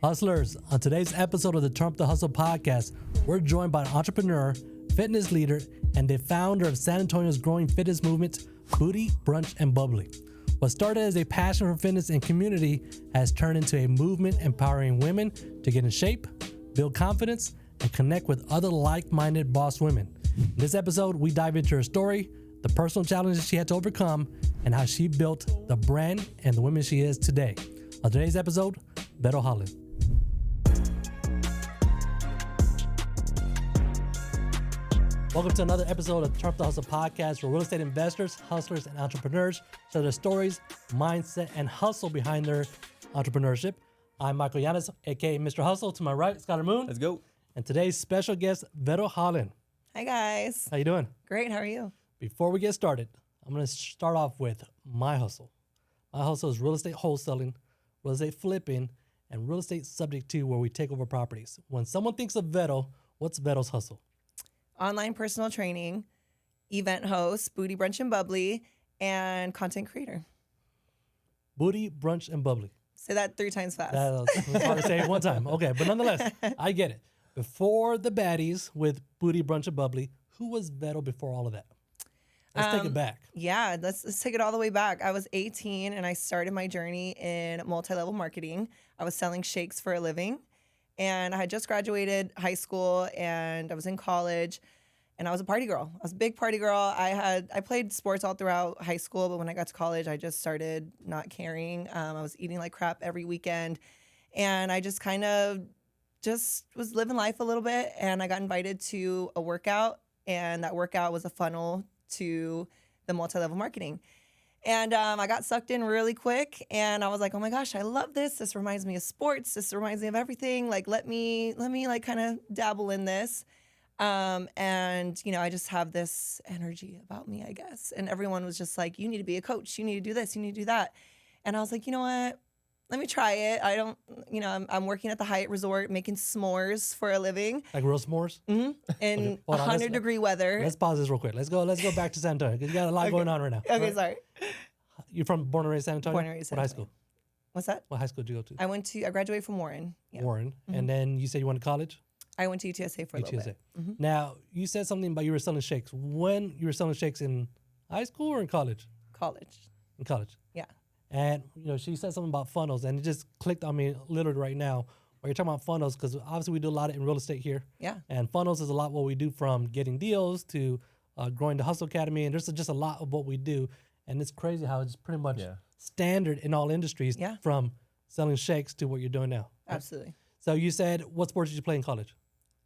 Hustlers, on today's episode of the Trump the Hustle podcast, we're joined by an entrepreneur, fitness leader, and the founder of San Antonio's growing fitness movement, Booty, Brunch and Bubbly. What started as a passion for fitness and community has turned into a movement empowering women to get in shape, build confidence, and connect with other like-minded boss women. In this episode, we dive into her story, the personal challenges she had to overcome, and how she built the brand and the woman she is today. On today's episode, Vero Holland. Welcome to another episode of Trump the Hustle podcast, where real estate investors, hustlers, and entrepreneurs share their stories, mindset, and hustle behind their entrepreneurship. I'm Michael Yanis, aka Mr. Hustle. To my right, Skylar Moon. Let's go. And today's special guest, Vero Holland. Hi, guys. How you doing? Great. How are you? Before we get started, I'm going to start off with my hustle. My hustle is real estate wholesaling, real estate flipping, and real estate subject to where we take over properties. When someone thinks of Vero, what's Vero's hustle? Online personal training, event host, Booty, Brunch and Bubbly, and content creator. Booty, Brunch, and Bubbly. Say that 3 times fast. That's hard to say it one time. Okay, but nonetheless, I get it. Before the baddies with Booty, Brunch, and Bubbly, who was Vero before all of that? Let's take it back. Yeah, let's take it all the way back. I was 18 and I started my journey in multi-level marketing. I was selling shakes for a living. And I had just graduated high school and I was in college and I was a party girl. I was a big party girl. I played sports all throughout high school, but when I got to college, I just started not caring. I was eating like crap every weekend. And I just kind of just was living life a little bit. And I got invited to a workout, and that workout was a funnel to the multi-level marketing. And I got sucked in really quick, and I was like, oh my gosh, I love this. This reminds me of sports. This reminds me of everything. Like, let me like kind of dabble in this. And, you know, I just have this energy about me, I guess. And everyone was just like, you need to be a coach. You need to do this. You need to do that. And I was like, you know what? Let me try it. I don't, you know, I'm working at the Hyatt Resort making s'mores for a living. Like real s'mores? Mm-hmm. In 100-degree weather. Let's pause this real quick. Let's go back to San Antonio, because you got a lot going on right now. Okay, right? sorry. You're born and raised San Antonio? Born and raised San What high Antonio. school? What's that? What high school did you go to? I graduated from Warren. Yeah. Warren. Mm-hmm. And then you said you went to college? I went to UTSA for a little bit. Mm-hmm. Now, you said something about you were selling shakes. When you were selling shakes, in high school or in college? College. In college. Yeah. And, you know, she said something about funnels, and it just clicked on me literally right now, where you're talking about funnels, because obviously we do a lot in real estate here. Yeah. And funnels is a lot what we do, from getting deals to growing the Hustle Academy, and there's just a lot of what we do. And it's crazy how it's pretty much standard in all industries, from selling shakes to what you're doing now. Right? Absolutely. So you said, what sports did you play in college?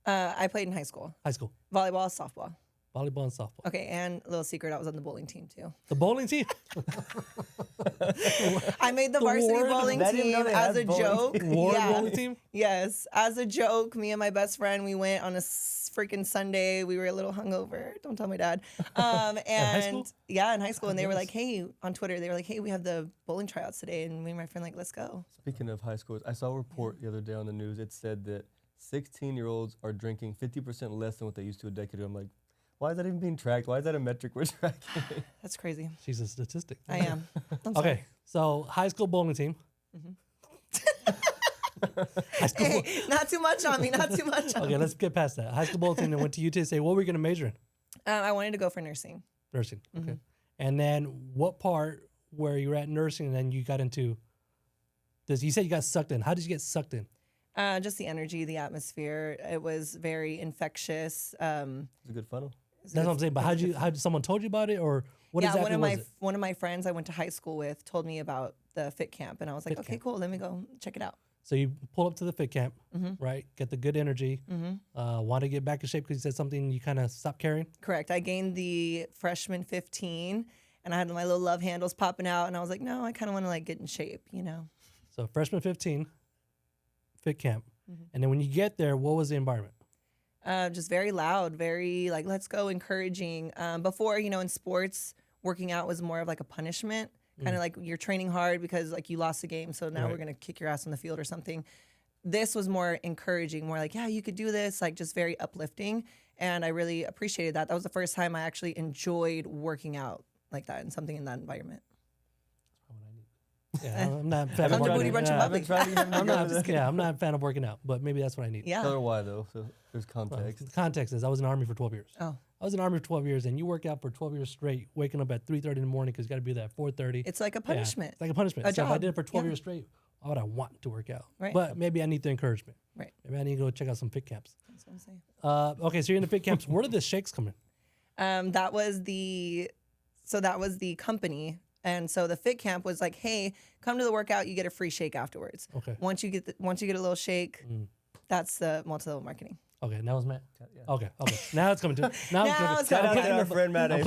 I played in high school. High school. Volleyball, softball. Volleyball and softball. Okay, and a little secret, I was on the bowling team too. The bowling team? I made the varsity bowling team as a joke. Ward bowling team? Yes, as a joke. Me and my best friend, we went on a freaking Sunday. We were a little hungover. Don't tell my dad. And high school? Yeah, in high school. And they were like, hey, on Twitter, they were like, hey, we have the bowling tryouts today. And me and my friend like, let's go. Speaking of high schools, I saw a report the other day on the news. It said that 16-year-olds are drinking 50% less than what they used to a decade ago. I'm like, why is that even being tracked? Why is that a metric we're tracking? That's crazy. She's a statistic. I am. Okay, so high school bowling team. Mm-hmm. Hey, not too much on me. Not too much on me. Okay, let's get past that. High school bowling team, and went to UTSA. What were you going to major in? I wanted to go for nursing. Nursing, okay. And then what part where you were at nursing and then you got into this? You said you got sucked in. How did you get sucked in? Just the energy, the atmosphere. It was very infectious. It's a good funnel. That's what I'm saying. But how did someone told you about it, or what exactly was it? One of my friends I went to high school with told me about the fit camp, and I was like, okay, cool, let me go check it out. So you pull up to the fit camp, right? Get the good energy. Want to get back in shape because you said something you kind of stopped carrying. Correct. I gained the freshman 15, and I had my little love handles popping out, and I was like, no, I kind of want to like get in shape, you know. So freshman 15, fit camp, and then when you get there, what was the environment? Just very loud, very like, let's go, encouraging. Before, you know, in sports, working out was more of like a punishment, kind of like you're training hard because like you lost the game, so now we're going to kick your ass on the field or something. This was more encouraging, more like, yeah, you could do this, like just very uplifting. And I really appreciated that. That was the first time I actually enjoyed working out like that and something in that environment. That's probably what I need. Yeah, I'm not a fan Come of to working Booty out. Brunch and Yeah, Bubbly. I've been trying to get him to I'm go not, to that. yeah, I'm not a fan of working out, but maybe that's what I need. Yeah. Tell her why though. So there's Well, context. the context is I was in the Army for 12 years. Oh, I was in the Army for 12 years, and you work out for 12 years straight, waking up at 3:30 in the morning because you got to be there at 4:30. it's like a Yeah, punishment. it's like a punishment. A So if I job. did it for 12 Yeah. years straight, why would I want to work out? Right. But maybe I need the encouragement. Right. Maybe I need to go check out some fit camps. That's what I'm saying. Okay, so you're in the fit camps. Where did the shakes come in? That was the company. And so the fit camp was like, hey, come to the workout, you get a free shake afterwards. Okay. Once you get a little shake, that's the multi-level marketing. Okay, that was Matt. Yeah. Okay. Now it's coming to. Now Now it's Shout out Okay. to our friend Matt. I'm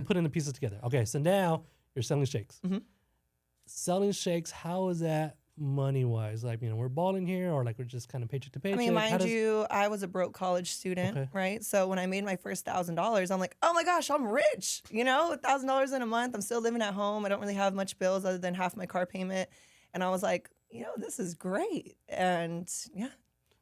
putting the pieces together. Okay, so now you're selling shakes. Mhm. Selling shakes, how is that money wise? Like, we're balling here, or like we're just kind of paycheck to paycheck? I mean, mind you, I was a broke college student, Okay. right? So when I made my first $1,000, I'm like, oh my gosh, I'm rich. $1,000 in a month. I'm still living at home. I don't really have much bills other than half my car payment. And I was like, this is great. And yeah.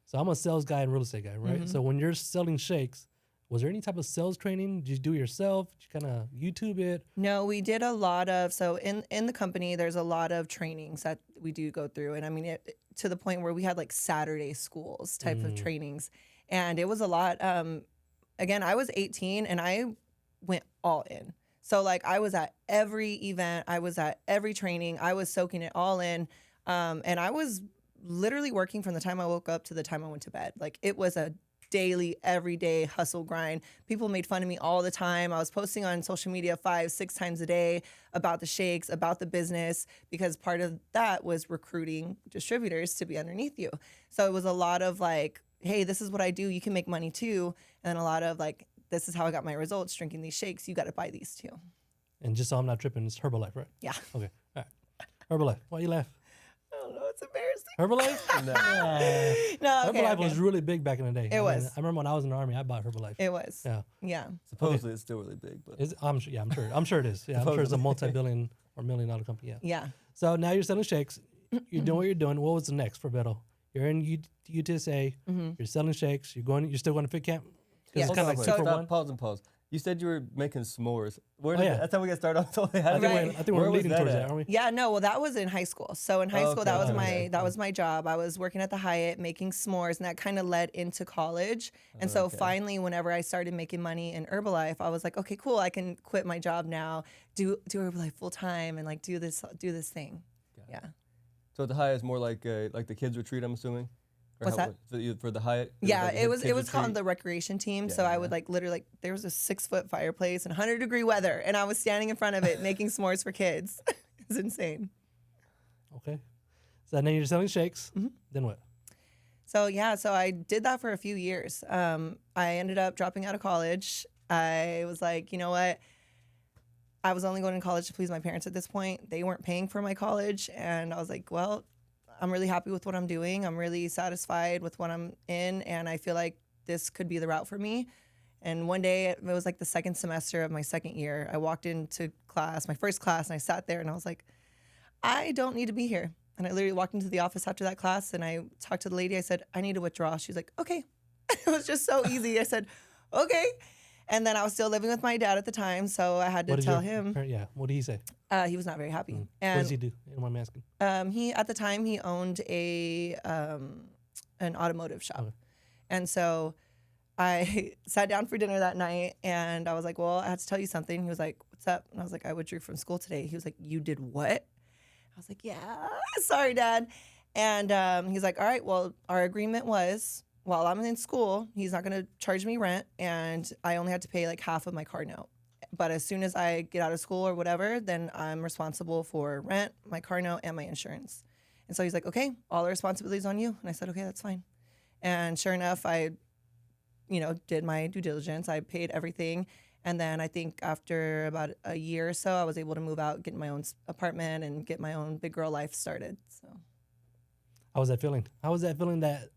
So I'm a sales guy and real estate guy, right? Mhm. So when you're selling shakes, was there any type of sales training? Did you do it yourself? Did you kind of YouTube it? No, we did a lot of, so in the company, there's a lot of trainings that we do go through. And I mean, to the point where we had like Saturday schools type of trainings. And it was a lot. Again, I was 18 and I went all in. So like I was at every event, I was at every training, I was soaking it all in. And I was literally working from the time I woke up to the time I went to bed. Like it was a daily, everyday hustle grind. People made fun of me all the time. I was posting on social media 5-6 times a day about the shakes, about the business, because part of that was recruiting distributors to be underneath you. So it was a lot of like, hey, this is what I do. You can make money too. And a lot of like, this is how I got my results drinking these shakes. You got to buy these too. And just so I'm not tripping, it's Herbalife, right? Yeah. Okay. All right. Herbalife. Why you laugh? I don't know. It's embarrassing. Herbalife? No. No, okay, Herbalife okay. was really big back in the day. It was. I remember when I was in the Army, I bought Herbalife. It was. Yeah. Yeah. Supposedly it's still really big, but I'm sure it is. Yeah, I'm sure it's a Supposedly. multi-billion or million-dollar company. Yeah. Yeah. So now you're selling shakes. You're doing what you're doing. What was the next for Vero? You're in UTSA. You're selling shakes. You're still going to fit camp. 'Cause Yeah. It's kind of like So- 2 for Stop, 1. pause and pause. You said you were making s'mores. Where Oh, did yeah. that's how we got started off. Totally. I think, Right. I think we're Where was leading that towards at? that, aren't we? Yeah, no, well, that was in high school. So in high school, that was Okay. that was my job. I was working at the Hyatt making s'mores, and that kind of led into college. And so Okay. finally, whenever I started making money in Herbalife, I was like, okay, cool, I can quit my job now, do Herbalife full time, and like do this thing. Yeah. So the Hyatt is more like the kids retreat, I'm assuming. Or What's that? For the Hyatt? Yeah, like a it was kids called retreat? the recreation team. Yeah, So I yeah. would like literally like there was a 6-foot fireplace and 100-degree weather, and I was standing in front of it making s'mores for kids. It's insane. Okay. So then you're selling shakes. Mm-hmm. Then what? So yeah, so I did that for a few years. I ended up dropping out of college. I was like, you know what? I was only going to college to please my parents at this point. They weren't paying for my college, and I was like, well, I'm really happy with what I'm doing. I'm really satisfied with what I'm in, and I feel like this could be the route for me. And one day, it was like the second semester of my second year, I walked into class, my first class, and I sat there and I was like, I don't need to be here. And I literally walked into the office after that class and I talked to the lady. I said, I need to withdraw. She's like, okay. It was just so easy. I said, okay. And then I was still living with my dad at the time, so I had to tell him. Yeah. What did he say? He was not very happy. What And does he do? You know what I'm asking. he at the time he owned an automotive shop, Okay. and so I sat down for dinner that night, and I was like, "Well, I have to tell you something." He was like, "What's up?" And I was like, "I withdrew from school today." He was like, "You did what?" I was like, "Yeah, sorry, Dad." And he's like, "All right, well, our agreement was while I'm in school, he's not going to charge me rent, and I only had to pay like half of my car note. But as soon as I get out of school or whatever, then I'm responsible for rent, my car note, and my insurance." And so he's like, "Okay, all the responsibilities on you." And I said, "Okay, that's fine." And sure enough, I, did my due diligence. I paid everything. And then I think after about a year or so, I was able to move out, get my own apartment, and get my own big girl life started. So How was that feeling? How was that feeling that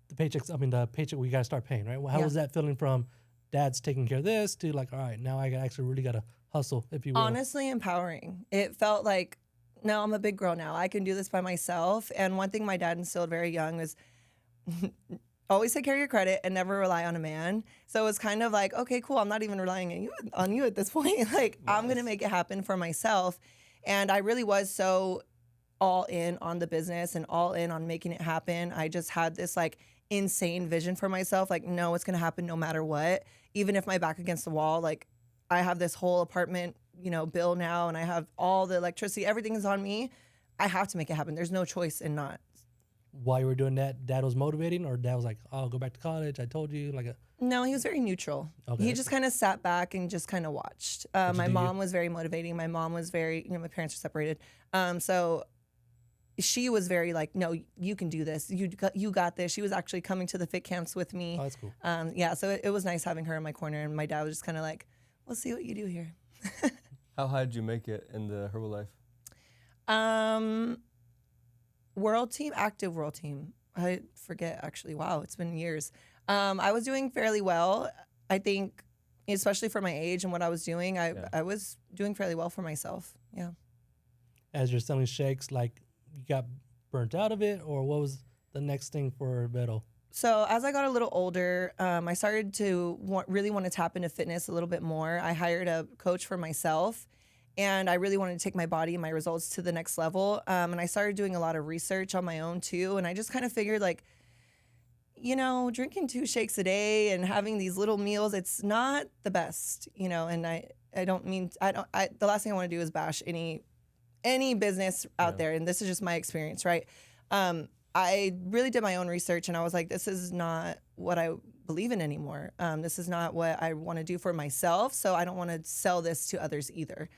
the paycheck we got to start paying, right? Well, how Yeah. was that feeling from dad's taking care of this to like, all right, now I actually really got to hustle, if you will. honestly empowering. It felt like, no, I'm a big girl now. I can do this by myself. And one thing my dad instilled very young was always take care of your credit and never rely on a man. So it was kind of like, okay, cool. I'm not even relying on you at this point. Like, I'm going to make it happen for myself. And I really was so all in on the business and all in on making it happen. I just had this like insane vision for myself. Like, no, it's going to happen no matter what. Even if my back against the wall, like I have this whole apartment, bill now, and I have all the electricity, everything is on me. I have to make it happen. There's no choice in not. While you were doing that, dad was motivating, or dad was like, "Oh, go back to college. I told you." No, he was very neutral. Okay. He just kind of sat back and just kind of watched. My mom was very motivating. My mom was very, my parents are separated. So she was very like, no, you can do this. You got this. She was actually coming to the fit camps with me. Oh, that's cool. Yeah, so it was nice having her in my corner. And my dad was just kind of like, we'll see what you do here. How high did you make it in the Herbalife? World team, active world team. I forget actually. Wow, it's been years. I was doing fairly well. I think, especially for my age and what I was doing, I was doing fairly well for myself. Yeah. As you're selling shakes, like you got burnt out of it, or what was the next thing for Vero? So as I got a little older, I started to really want to tap into fitness a little bit more. I hired a coach for myself, and I really wanted to take my body and my results to the next level. And I started doing a lot of research on my own too. And I just kind of figured like, drinking 2 shakes a day and having these little meals, it's not the best, and the last thing I want to do is bash any business out there. And this is just my experience, right? I really did my own research, and I was like, this is not what I believe in anymore. This is not what I want to do for myself. So I don't want to sell this to others either.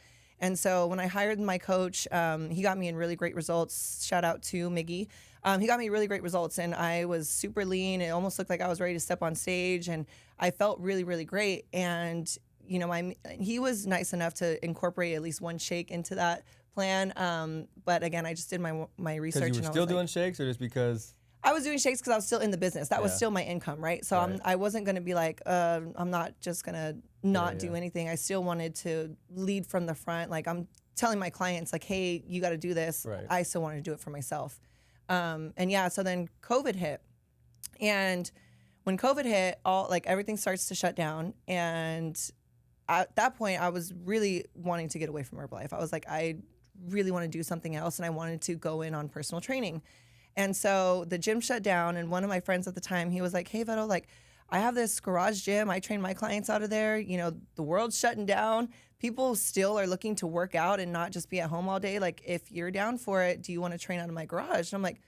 And so when I hired my coach, he got me in really great results. Shout out to Miggy. He got me really great results, and I was super lean. It almost looked like I was ready to step on stage, and I felt really, really great. And, he was nice enough to incorporate at least 1 shake into that plan. But again, I just did my research. Because you were still doing shakes, or just because? I was doing shakes because I was still in the business. That was still my income, right? So I wasn't going to be like, I'm not just going to not do anything. I still wanted to lead from the front. Like I'm telling my clients like, hey, you got to do this. Right. I still wanted to do it for myself. So then COVID hit. And when COVID hit, everything starts to shut down. And at that point, I was really wanting to get away from Herbalife. I was like, I really want to do something else, and I wanted to go in on personal training. And so the gym shut down, and one of my friends at the time, he was like, hey, Vero, I have this garage gym. I train my clients out of there. The world's shutting down. People still are looking to work out and not just be at home all day. Like, if you're down for it, do you want to train out of my garage? And I'm like,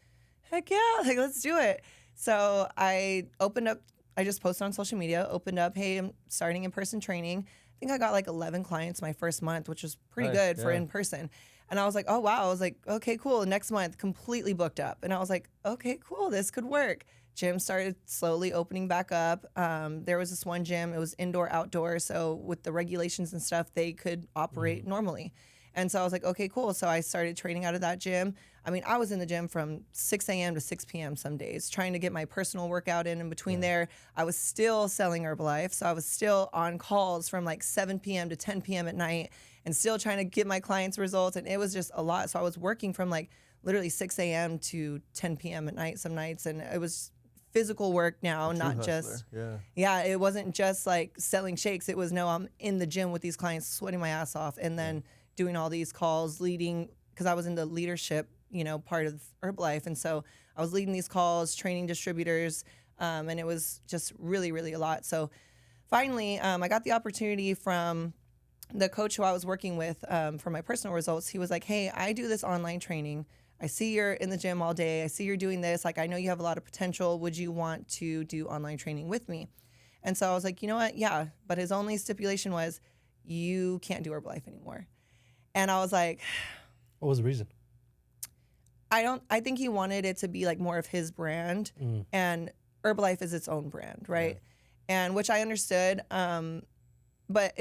heck yeah, let's do it. So I opened up, I just posted on social media, opened up, hey, I'm starting in-person training. I think I got 11 clients my first month, which was pretty good for in-person. And I was like, oh, wow. I was like, okay, cool. Next month, completely booked up. And I was like, okay, cool. This could work. Gym started slowly opening back up. There was this one gym. It was indoor, outdoor. So with the regulations and stuff, they could operate normally. And so I was like, okay, cool. So I started training out of that gym. I mean, I was in the gym from 6 a.m. to 6 p.m. some days, trying to get my personal workout in between there. I was still selling Herbalife. So I was still on calls from 7 p.m. to 10 p.m. at night and still trying to get my clients results. And it was just a lot. So I was working from literally 6 a.m. to 10 p.m. at night some nights. And it was physical work now, not just, it wasn't just selling shakes. It was, no, I'm in the gym with these clients, sweating my ass off. And then doing all these calls, leading, because I was in the leadership, part of Herbalife. And so I was leading these calls, training distributors, and it was just really, really a lot. So finally, I got the opportunity from the coach who I was working with for my personal results. He was like, hey, I do this online training. I see you're in the gym all day. I see you're doing this. I know you have a lot of potential. Would you want to do online training with me? And so I was like, you know what? Yeah. But his only stipulation was you can't do Herbalife anymore. And I was like, what was the reason? I think he wanted it to be more of his brand, and Herbalife is its own brand, right? Yeah. And which I understood. But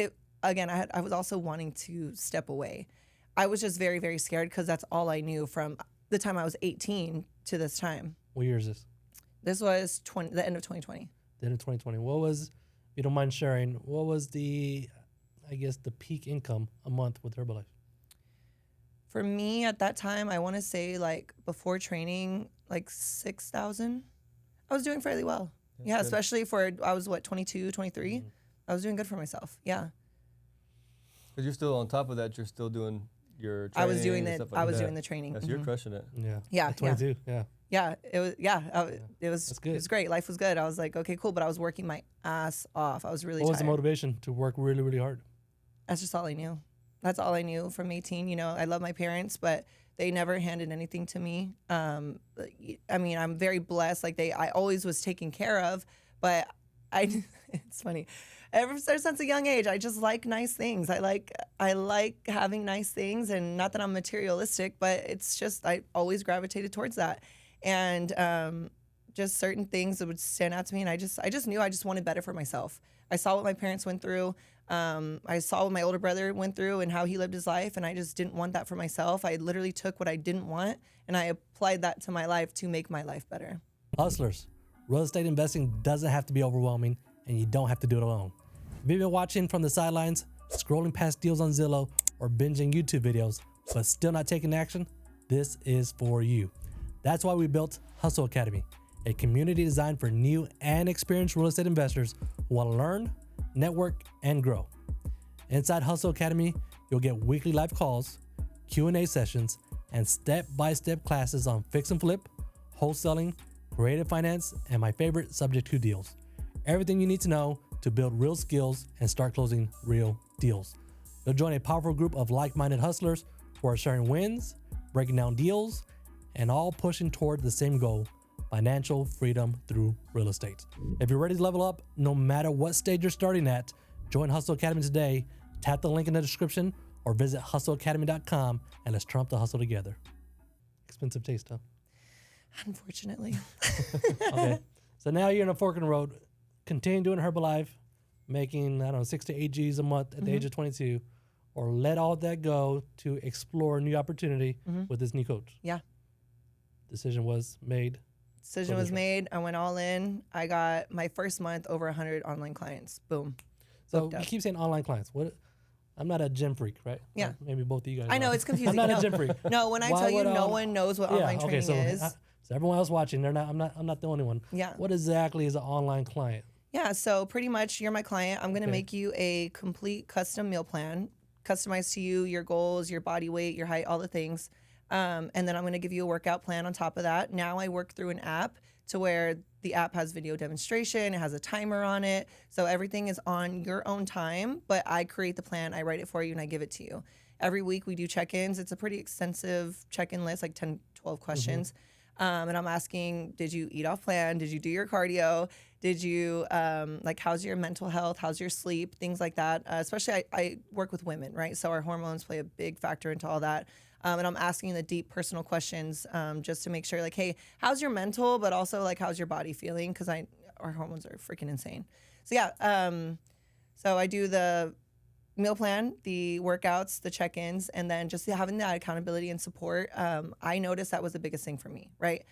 I was also wanting to step away. I was just very, very scared because that's all I knew from the time I was 18 to this time. What year is this? This was the end of 2020. The end of 2020. What was, if you don't mind sharing, what was the peak income a month with Herbalife? For me at that time, I want to say before training, 6,000. I was doing fairly well. That's especially I was 22, 23. Mm-hmm. I was doing good for myself. Yeah. Because you're still on top of that, you're still doing your training I was doing and the stuff like I was that. doing the training. Yes, you're crushing it. Yeah. Yeah, At 22. Yeah. Yeah, it was. It was. That's good. It was great. Life was good. I was like, okay, cool. But I was working my ass off. I was really What was the tired. motivation to work really, really hard? That's just all I knew. That's all I knew from 18. You know, I love my parents, but they never handed anything to me. I mean, I'm very blessed. Like I always was taken care of, but it's funny. Ever since a young age, I just like nice things. I like having nice things, and not that I'm materialistic, but it's just I always gravitated towards that, and just certain things that would stand out to me, and I just knew I just wanted better for myself. I saw what my parents went through. I saw what my older brother went through and how he lived his life, and I just didn't want that for myself. I literally took what I didn't want, and I applied that to my life to make my life better. Hustlers, real estate investing doesn't have to be overwhelming, and you don't have to do it alone. If you've been watching from the sidelines, scrolling past deals on Zillow, or binging YouTube videos, but still not taking action, this is for you. That's why we built Hustle Academy, a community designed for new and experienced real estate investors who want to learn, network, and grow. Inside Hustle Academy, you'll get weekly live calls, Q&A sessions, and step-by-step classes on fix and flip, wholesaling, creative finance, and my favorite, subject to deals. Everything you need to know to build real skills and start closing real deals. You'll join a powerful group of like-minded hustlers who are sharing wins, breaking down deals, and all pushing toward the same goal: financial freedom through real estate. If you're ready to level up, no matter what stage you're starting at, join Hustle Academy today. Tap the link in the description or visit hustleacademy.com and let's trump the hustle together. Expensive taste, huh? Unfortunately. Okay. So now you're in a fork in the road. Continue doing Herbalife, making, 6 to 8 G's a month at the age of 22, or let all that go to explore a new opportunity with this new coach. Yeah. Decision was made. Decision was made. I went all in. I got my first month over 100 online clients. Boom. So Booked you up. keep saying online clients. What? I'm not a gym freak, right? Yeah. Like maybe both of you guys. I know are. it's confusing. I'm not no, a gym freak. No, when I Why tell you, would, no one knows what online training is. So everyone else watching, they're not. I'm not the only one. Yeah. What exactly is an online client? Yeah, so pretty much you're my client. I'm going to Okay. make you a complete custom meal plan, customized to you, your goals, your body weight, your height, all the things. And then I'm going to give you a workout plan on top of that. Now I work through an app to where the app has video demonstration. It has a timer on it. So everything is on your own time, but I create the plan, I write it for you, and I give it to you. Every week we do check-ins. It's a pretty extensive check-in list, like 10, 12 questions. And I'm asking, did you eat off plan? Did you do your cardio? Did you, how's your mental health? How's your sleep? Things like that. Especially I work with women, right? So our hormones play a big factor into all that. And I'm asking the deep personal questions just to make sure, like, hey, how's your mental? But also, like, how's your body feeling? Because our hormones are freaking insane. So, yeah. So I do the meal plan, the workouts, the check-ins, and then just having that accountability and support. I noticed that was the biggest thing for me, right?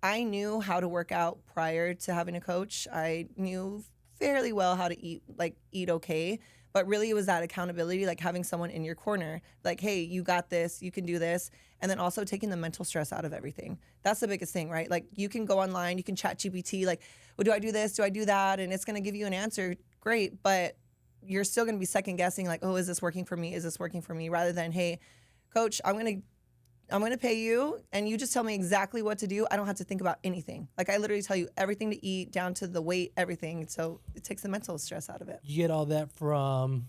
I knew how to work out prior to having a coach. I knew fairly well how to eat okay, but really it was that accountability, like having someone in your corner, like, hey, you got this, you can do this, and then also taking the mental stress out of everything. That's the biggest thing, right? Like you can go online, you can chat GPT, like, well, do I do this? Do I do that? And it's going to give you an answer. Great, but you're still going to be second guessing, like, oh, is this working for me? Is this working for me? Rather than, hey, coach, I'm going to pay you and you just tell me exactly what to do. I don't have to think about anything. Like I literally tell you everything to eat, down to the weight, everything. So it takes the mental stress out of it. You get all that from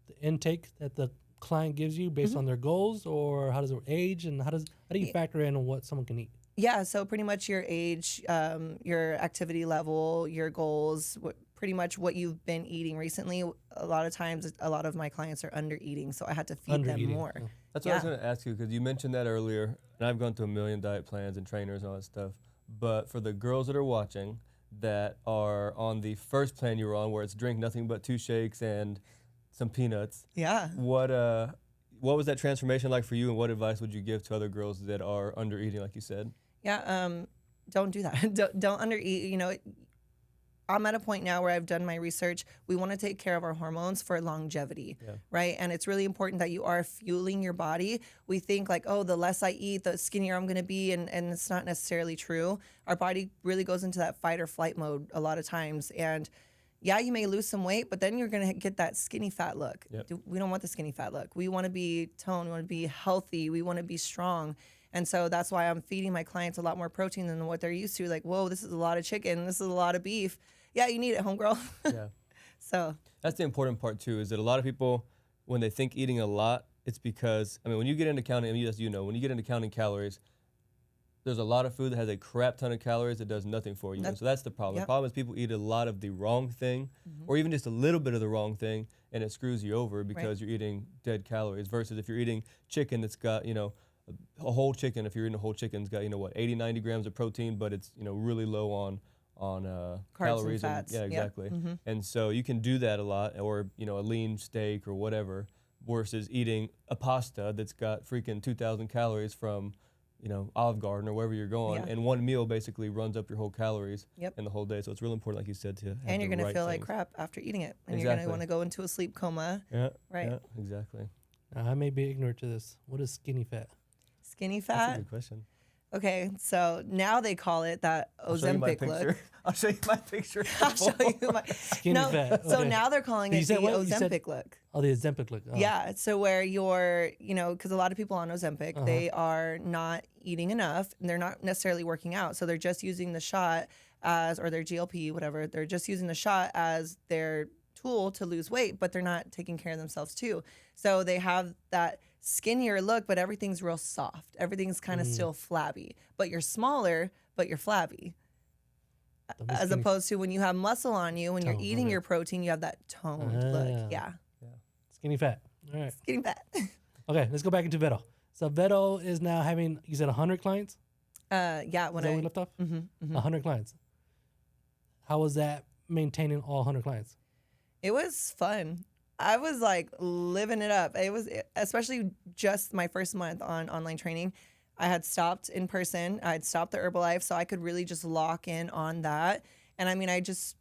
the intake that the client gives you based on their goals, or how does it age, and how do you factor in on what someone can eat? Yeah, so pretty much your age, your activity level, your goals, pretty much what you've been eating recently. A lot of times, a lot of my clients are under eating, so I had to feed them more. Yeah. That's what I was going to ask you, because you mentioned that earlier, and I've gone through a million diet plans and trainers and all that stuff. But for the girls that are watching that are on the first plan you were on, where it's drink nothing but 2 shakes and some peanuts, Yeah. what was that transformation like for you, and what advice would you give to other girls that are under eating, like you said? Yeah, don't do that. Don't undereat. You know, I'm at a point now where I've done my research. We want to take care of our hormones for longevity, right? And it's really important that you are fueling your body. We think like, oh, the less I eat, the skinnier I'm going to be, and it's not necessarily true. Our body really goes into that fight or flight mode a lot of times, and yeah, you may lose some weight, but then you're going to get that skinny fat look. Yep. We don't want the skinny fat look. We want to be toned. We want to be healthy. We want to be strong. And so that's why I'm feeding my clients a lot more protein than what they're used to. Like, whoa, this is a lot of chicken. This is a lot of beef. Yeah, you need it, homegirl. Yeah. So That's the important part too, is that a lot of people, when they think eating a lot, it's because, I mean, when you get into counting, I mean, as you know, when you get into counting calories, there's a lot of food that has a crap ton of calories that does nothing for you. And so that's the problem. Yep. The problem is people eat a lot of the wrong thing, or even just a little bit of the wrong thing, and it screws you over because you're eating dead calories. Versus if you're eating chicken that's got, you know, a whole chicken, if you're eating a whole chicken's got, you know, what, 80, 90 grams of protein, but it's, you know, really low on calories and fats. yeah, exactly. And so you can do that a lot, or, you know, a lean steak or whatever, versus eating a pasta that's got freaking 2,000 calories from, you know, Olive Garden or wherever you're going, Yeah. and one meal basically runs up your whole calories Yep. in the whole day. So it's really important, like you said, to have and you're the going to right feel like things. crap after eating it. And you're going to Exactly. want to go into a sleep coma. Yeah, Right. yeah, exactly. I may be ignorant to this. What is skinny fat? Skinny That's a fat. good question. Okay, so now they call it that I'll show you my Ozempic look. picture. I'll show you my picture. I'll show you my Skinny no. fat. So Okay. now they're calling You it said the what? You said- Ozempic look. Oh, the Ozempic look. Oh. Yeah, so where you're, you know, because a lot of people on Ozempic, they are not eating enough and they're not necessarily working out. So they're just using the shot as, or their GLP, whatever, they're just using the shot as their tool to lose weight, but they're not taking care of themselves too. So they have that skinnier look, but everything's real soft. Everything's kind of still flabby, but you're smaller, but you're flabby. Don't be As skinny. opposed to when you have muscle on you, when you're Tone, eating okay. your protein, you have that toned Ah. look. Yeah, Skinny fat. All right. getting fat. Okay, let's go back into Vero. So Vero is now having, you said 100 clients? Yeah, Is that when where I we left off? mhm, mhm. 100 clients. How was that maintaining all 100 clients? It was fun. I was like living it up. It was especially just my first month on online training. I had stopped in person. I had stopped the Herbalife, so I could really just lock in on that. And I mean, I just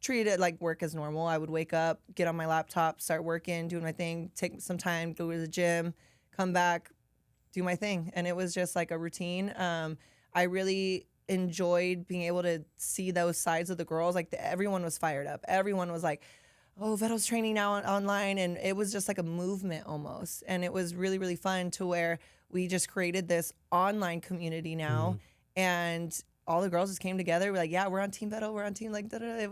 treated it like work as normal. I would wake up, get on my laptop, start working, doing my thing, take some time, go to the gym, come back, do my thing. And it was just like a routine. I really enjoyed being able to see those sides of the girls. Like everyone was fired up. Everyone was like, oh, Vero's training now online. And it was just like a movement almost. And it was really, really fun to where we just created this online community now. And all the girls just came together. We're like, yeah, we're on Team Vero. We're on Team like, da-da-da. It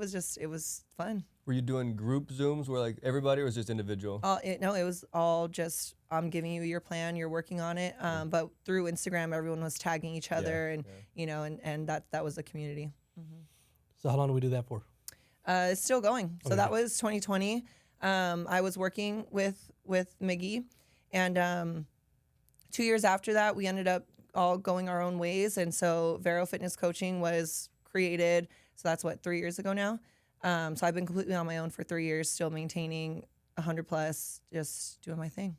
was fun. Were you doing group Zooms where like everybody, or was it just individual? No, it was all just, I'm giving you your plan. You're working on it. But through Instagram, everyone was tagging each other and, you know, and that was the community. So how long do we do that for? It's still going. So Okay. that was 2020. I was working with Miggy, and 2 years after that, we ended up all going our own ways. And so Vero Fitness Coaching was created. So that's what, 3 years ago now. So I've been completely on my own for 3 years, still maintaining 100 plus, just doing my thing.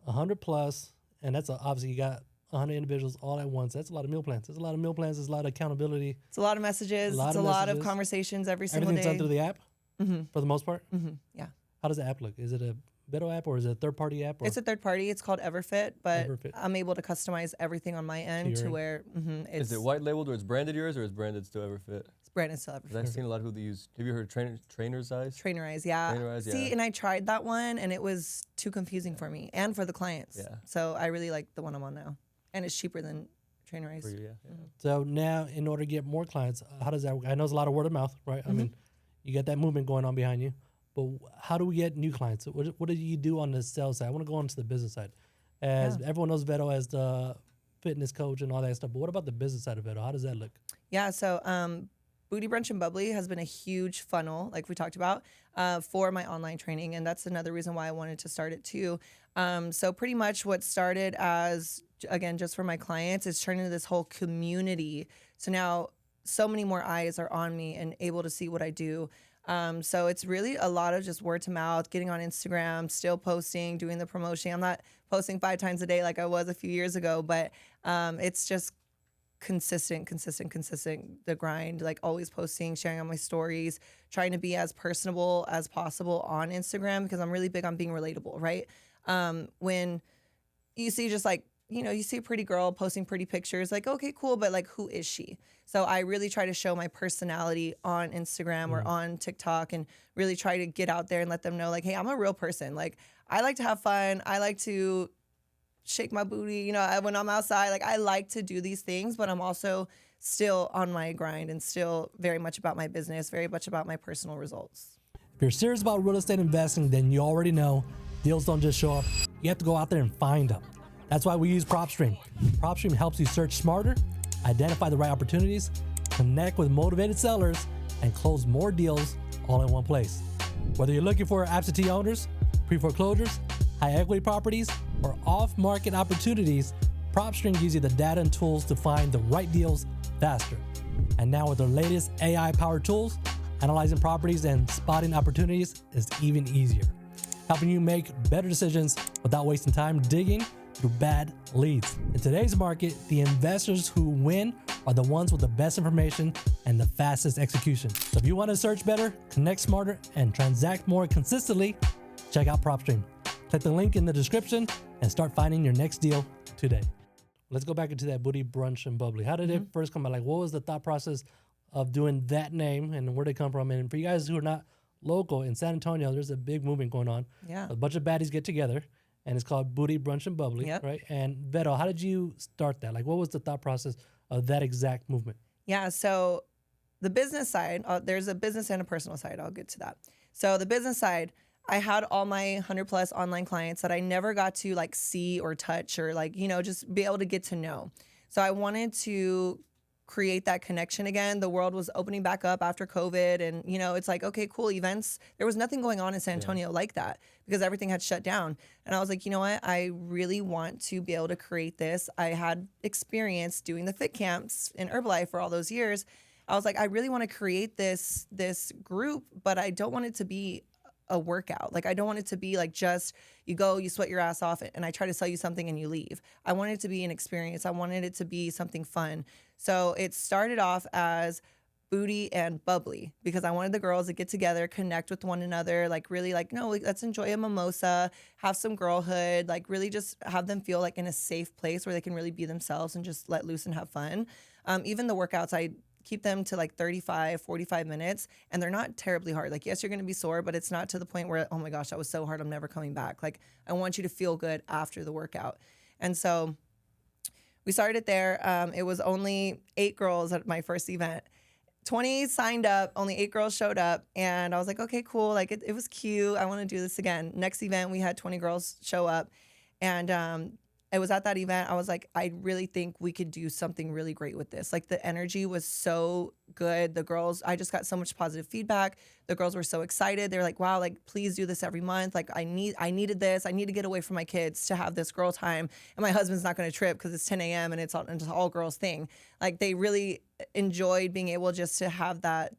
100 plus, and that's obviously you got 100 individuals all at once. That's a lot of meal plans. There's a lot of meal plans. There's a lot of accountability. It's a lot of messages. A lot It's of a lot of messages. conversations every single Everything's day. done through the app for the most part. Yeah. How does the app look? Is it a Vero app or is it a third party app? Or It's a third party. It's called Everfit, but Everfit. I'm able to customize everything on my end to your where it's Is it white labeled, or it's branded yours, or is branded still Everfit? it's branded still Because Everfit. I've seen a lot of people that use. Have you heard of trainer's eyes? Trainerized, yeah. Trainerized, See, yeah. and I tried that one, and it was too confusing for me and for the clients. Yeah. So I really like the one I'm on now, and it's cheaper than Trainerized. For you, yeah. So now, in order to get more clients, how does that work? I know it's a lot of word of mouth, right? I mean, you got that movement going on behind you, but how do we get new clients? What do you do on the sales side? I want to go on to the business side. As everyone knows Vero as the fitness coach and all that stuff, but what about the business side of Vero? How does that look? Yeah, so Booty Brunch and Bubbly has been a huge funnel, like we talked about, for my online training. And that's another reason why I wanted to start it too. So pretty much what started as, again, just for my clients, is turned into this whole community. So now so many more eyes are on me and able to see what I do. So it's really a lot of just word to mouth, getting on Instagram, still posting, doing the promotion. I'm not posting 5 times a day like I was a few years ago, but it's just consistent, the grind, like always posting, sharing on my stories, trying to be as personable as possible on Instagram because I'm really big on being relatable, right? When you see just like you see a pretty girl posting pretty pictures, like, okay, cool, but like, who is she? So I really try to show my personality on Instagram or on TikTok, and really try to get out there and let them know, like, hey, I'm a real person. Like, I like to have fun. I like to shake my booty. When I'm outside, like, I like to do these things, but I'm also still on my grind and still very much about my business, very much about my personal results. If you're serious about real estate investing, then you already know deals don't just show up. You have to go out there and find them. That's why we use PropStream. PropStream helps you search smarter, identify the right opportunities, connect with motivated sellers, and close more deals all in one place. Whether you're looking for absentee owners, pre-foreclosures, high equity properties, or off-market opportunities, PropStream gives you the data and tools to find the right deals faster. And now with their latest AI-powered tools, analyzing properties and spotting opportunities is even easier, helping you make better decisions without wasting time digging through bad leads. In today's market, the investors who win are the ones with the best information and the fastest execution. So if you want to search better, connect smarter, and transact more consistently, check out PropStream. Click the link in the description and start finding your next deal today. Let's go back into that Booty, Brunch, and Bubbly. How did it first come about? Like, what was the thought process of doing that name, and where did it come from? And for you guys who are not local, in San Antonio, there's a big movement going on. Yeah. A bunch of baddies get together, and it's called Booty, Brunch, and Bubbly, right? And Vero, how did you start that? Like, what was the thought process of that exact movement? Yeah, so the business side, there's a business and a personal side. I'll get to that. So the business side, I had all my 100+ online clients that I never got to like see or touch or like, just be able to get to know. So I wanted to create that connection again. The world was opening back up after COVID, and it's like, okay, cool, events. There was nothing going on in San Antonio like that because everything had shut down. And I was like, you know what? I really want to be able to create this. I had experience doing the fit camps in Herbalife for all those years. I was like, I really want to create this group, but I don't want it to be a workout. Like, I don't want it to be like just you go, you sweat your ass off, and I try to sell you something and you leave. I wanted it to be an experience. I wanted it to be something fun. So it started off as Booty and Bubbly because I wanted the girls to get together, connect with one another, like really like, no, let's enjoy a mimosa, have some girlhood, like really just have them feel like in a safe place where they can really be themselves and just let loose and have fun. Even the workouts, I keep them to like 35, 45 minutes, and they're not terribly hard. Like, yes, you're going to be sore, but it's not to the point where, oh my gosh, that was so hard, I'm never coming back. Like, I want you to feel good after the workout. And so we started there. It was only 8 girls at my first event. 20 signed up, only 8 girls showed up, and I was like, okay, cool. Like, it was cute. I want to do this again. Next event, we had 20 girls show up, and it was at that event, I was like, I really think we could do something really great with this. Like, the energy was so good. The girls, I just got so much positive feedback. The girls were so excited. They were like, wow, like, please do this every month. Like, I needed this. I need to get away from my kids to have this girl time. And my husband's not going to trip because it's 10 a.m. and it's all girls thing. Like, they really enjoyed being able just to have that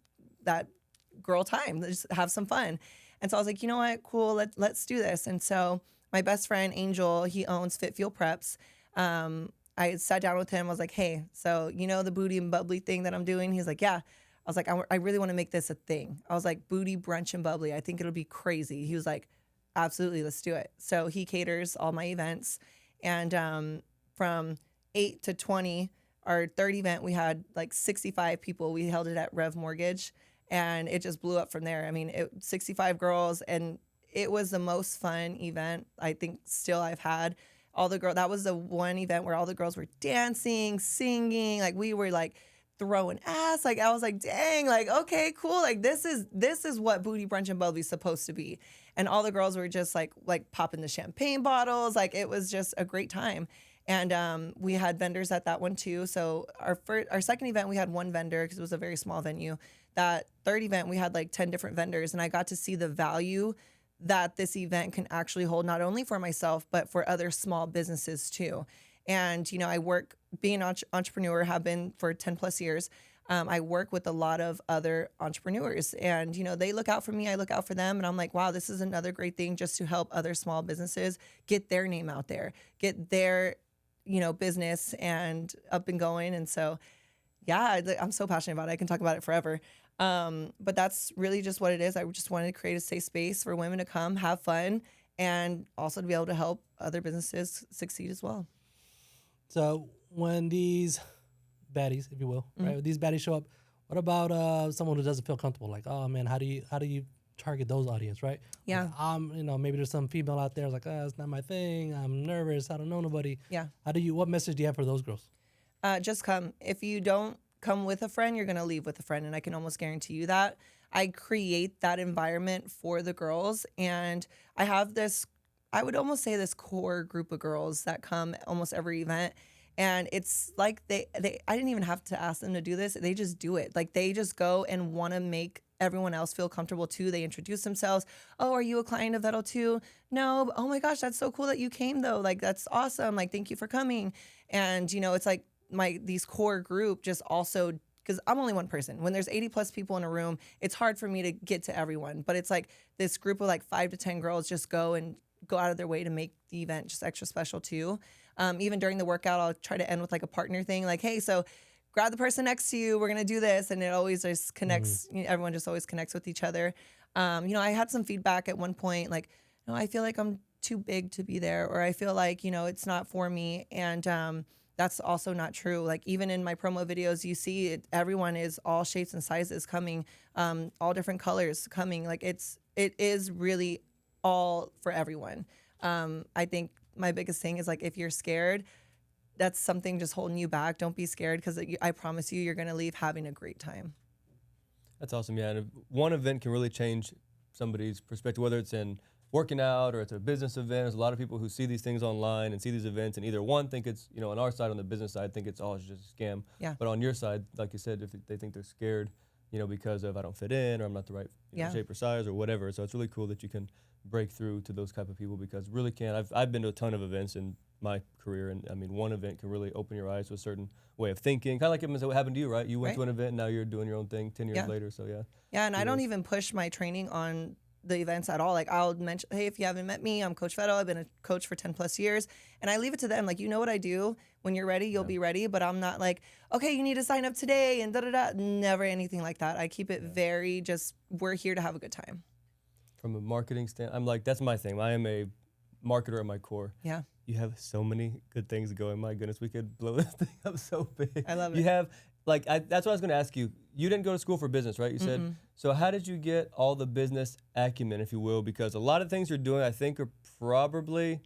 girl time, just have some fun. And so I was like, you know what, cool, let's do this. And so my best friend, Angel, he owns Fit Fuel Preps. I sat down with him. I was like, hey, so the Booty and Bubbly thing that I'm doing? He's like, yeah. I was like, I really want to make this a thing. I was like, Booty, Brunch, and Bubbly. I think it'll be crazy. He was like, absolutely, let's do it. So he caters all my events. And from 8 to 20, our third event, we had like 65 people. We held it at Rev Mortgage, and it just blew up from there. I mean, 65 girls, and it was the most fun event I think still I've had. That was the one event where all the girls were dancing, singing, like we were like throwing ass. Like, I was like, dang, like, okay, cool. Like, this is what Booty, Brunch, and Bubbly is supposed to be. And all the girls were just like popping the champagne bottles. Like, it was just a great time. And we had vendors at that one too. So our second event, we had one vendor because it was a very small venue. That third event, we had like 10 different vendors, and I got to see the value that this event can actually hold, not only for myself, but for other small businesses too. And, I work, being an entrepreneur, have been for 10 plus years. I work with a lot of other entrepreneurs, and, they look out for me, I look out for them. And I'm like, wow, this is another great thing just to help other small businesses get their name out there, get their, business and up and going. And so, yeah, I'm so passionate about it. I can talk about it forever. But that's really just what it is. I just wanted to create a safe space for women to come, have fun, and also to be able to help other businesses succeed as well. So when these baddies, if you will, right, these baddies show up, what about someone who doesn't feel comfortable? Like, oh man, how do you target those audience, right? Yeah. Like, maybe there's some female out there like, it's not my thing. I'm nervous. I don't know nobody. Yeah. What message do you have for those girls? Just come. If you don't come with a friend, you're going to leave with a friend. And I can almost guarantee you that. I create that environment for the girls. And I have this, I would almost say this core group of girls that come almost every event. And it's like I didn't even have to ask them to do this. They just do it. Like they just go and want to make everyone else feel comfortable too. They introduce themselves. Oh, are you a client of Vero too? No. Oh my gosh, that's so cool that you came though. Like that's awesome. Like thank you for coming. And it's like these core group just also, because I'm only one person. When there's 80 plus people in a room, it's hard for me to get to everyone. But it's like this group of like 5 to 10 girls just go out of their way to make the event just extra special too. Even during the workout, I'll try to end with like a partner thing. Like, hey, so grab the person next to you. We're going to do this. And it always just connects. Everyone just always connects with each other. I had some feedback at one point, like, I feel like I'm too big to be there, or I feel like, it's not for me. And that's also not true. Like even in my promo videos, you see it, everyone is all shapes and sizes coming, all different colors coming. Like it is really all for everyone. I think my biggest thing is like, if you're scared, that's something just holding you back. Don't be scared, because I promise you, you're going to leave having a great time. That's awesome. Yeah. And one event can really change somebody's perspective, whether it's in working out or it's a business event. There's a lot of people who see these things online and see these events and either one, think it's, on our side, on the business side, think it's all just a scam. Yeah. But on your side, like you said, if they think they're scared, because of I don't fit in, or I'm not the right shape or size or whatever. So it's really cool that you can break through to those type of people, because really can. I've been to a ton of events in my career, and I mean, one event can really open your eyes to a certain way of thinking, kind of like what happened to you, right? You went to an event, and now you're doing your own thing 10 years later. So yeah. Yeah, and I don't even push my training on the events at all. Like I'll mention, hey, if you haven't met me, I'm Coach Vero. I've been a coach for 10 plus years, and I leave it to them. Like, what I do. When you're ready, you'll be ready. But I'm not like, okay, you need to sign up today and da-da-da. Never anything like that. I keep it very just, we're here to have a good time. From a marketing standpoint, I'm like, that's my thing. I am a marketer at my core. Yeah. You have so many good things going. My goodness, we could blow this thing up so big. I love it. You have, that's what I was going to ask you. You didn't go to school for business, right? You said. So how did you get all the business acumen, if you will? Because a lot of things you're doing, I think, are probably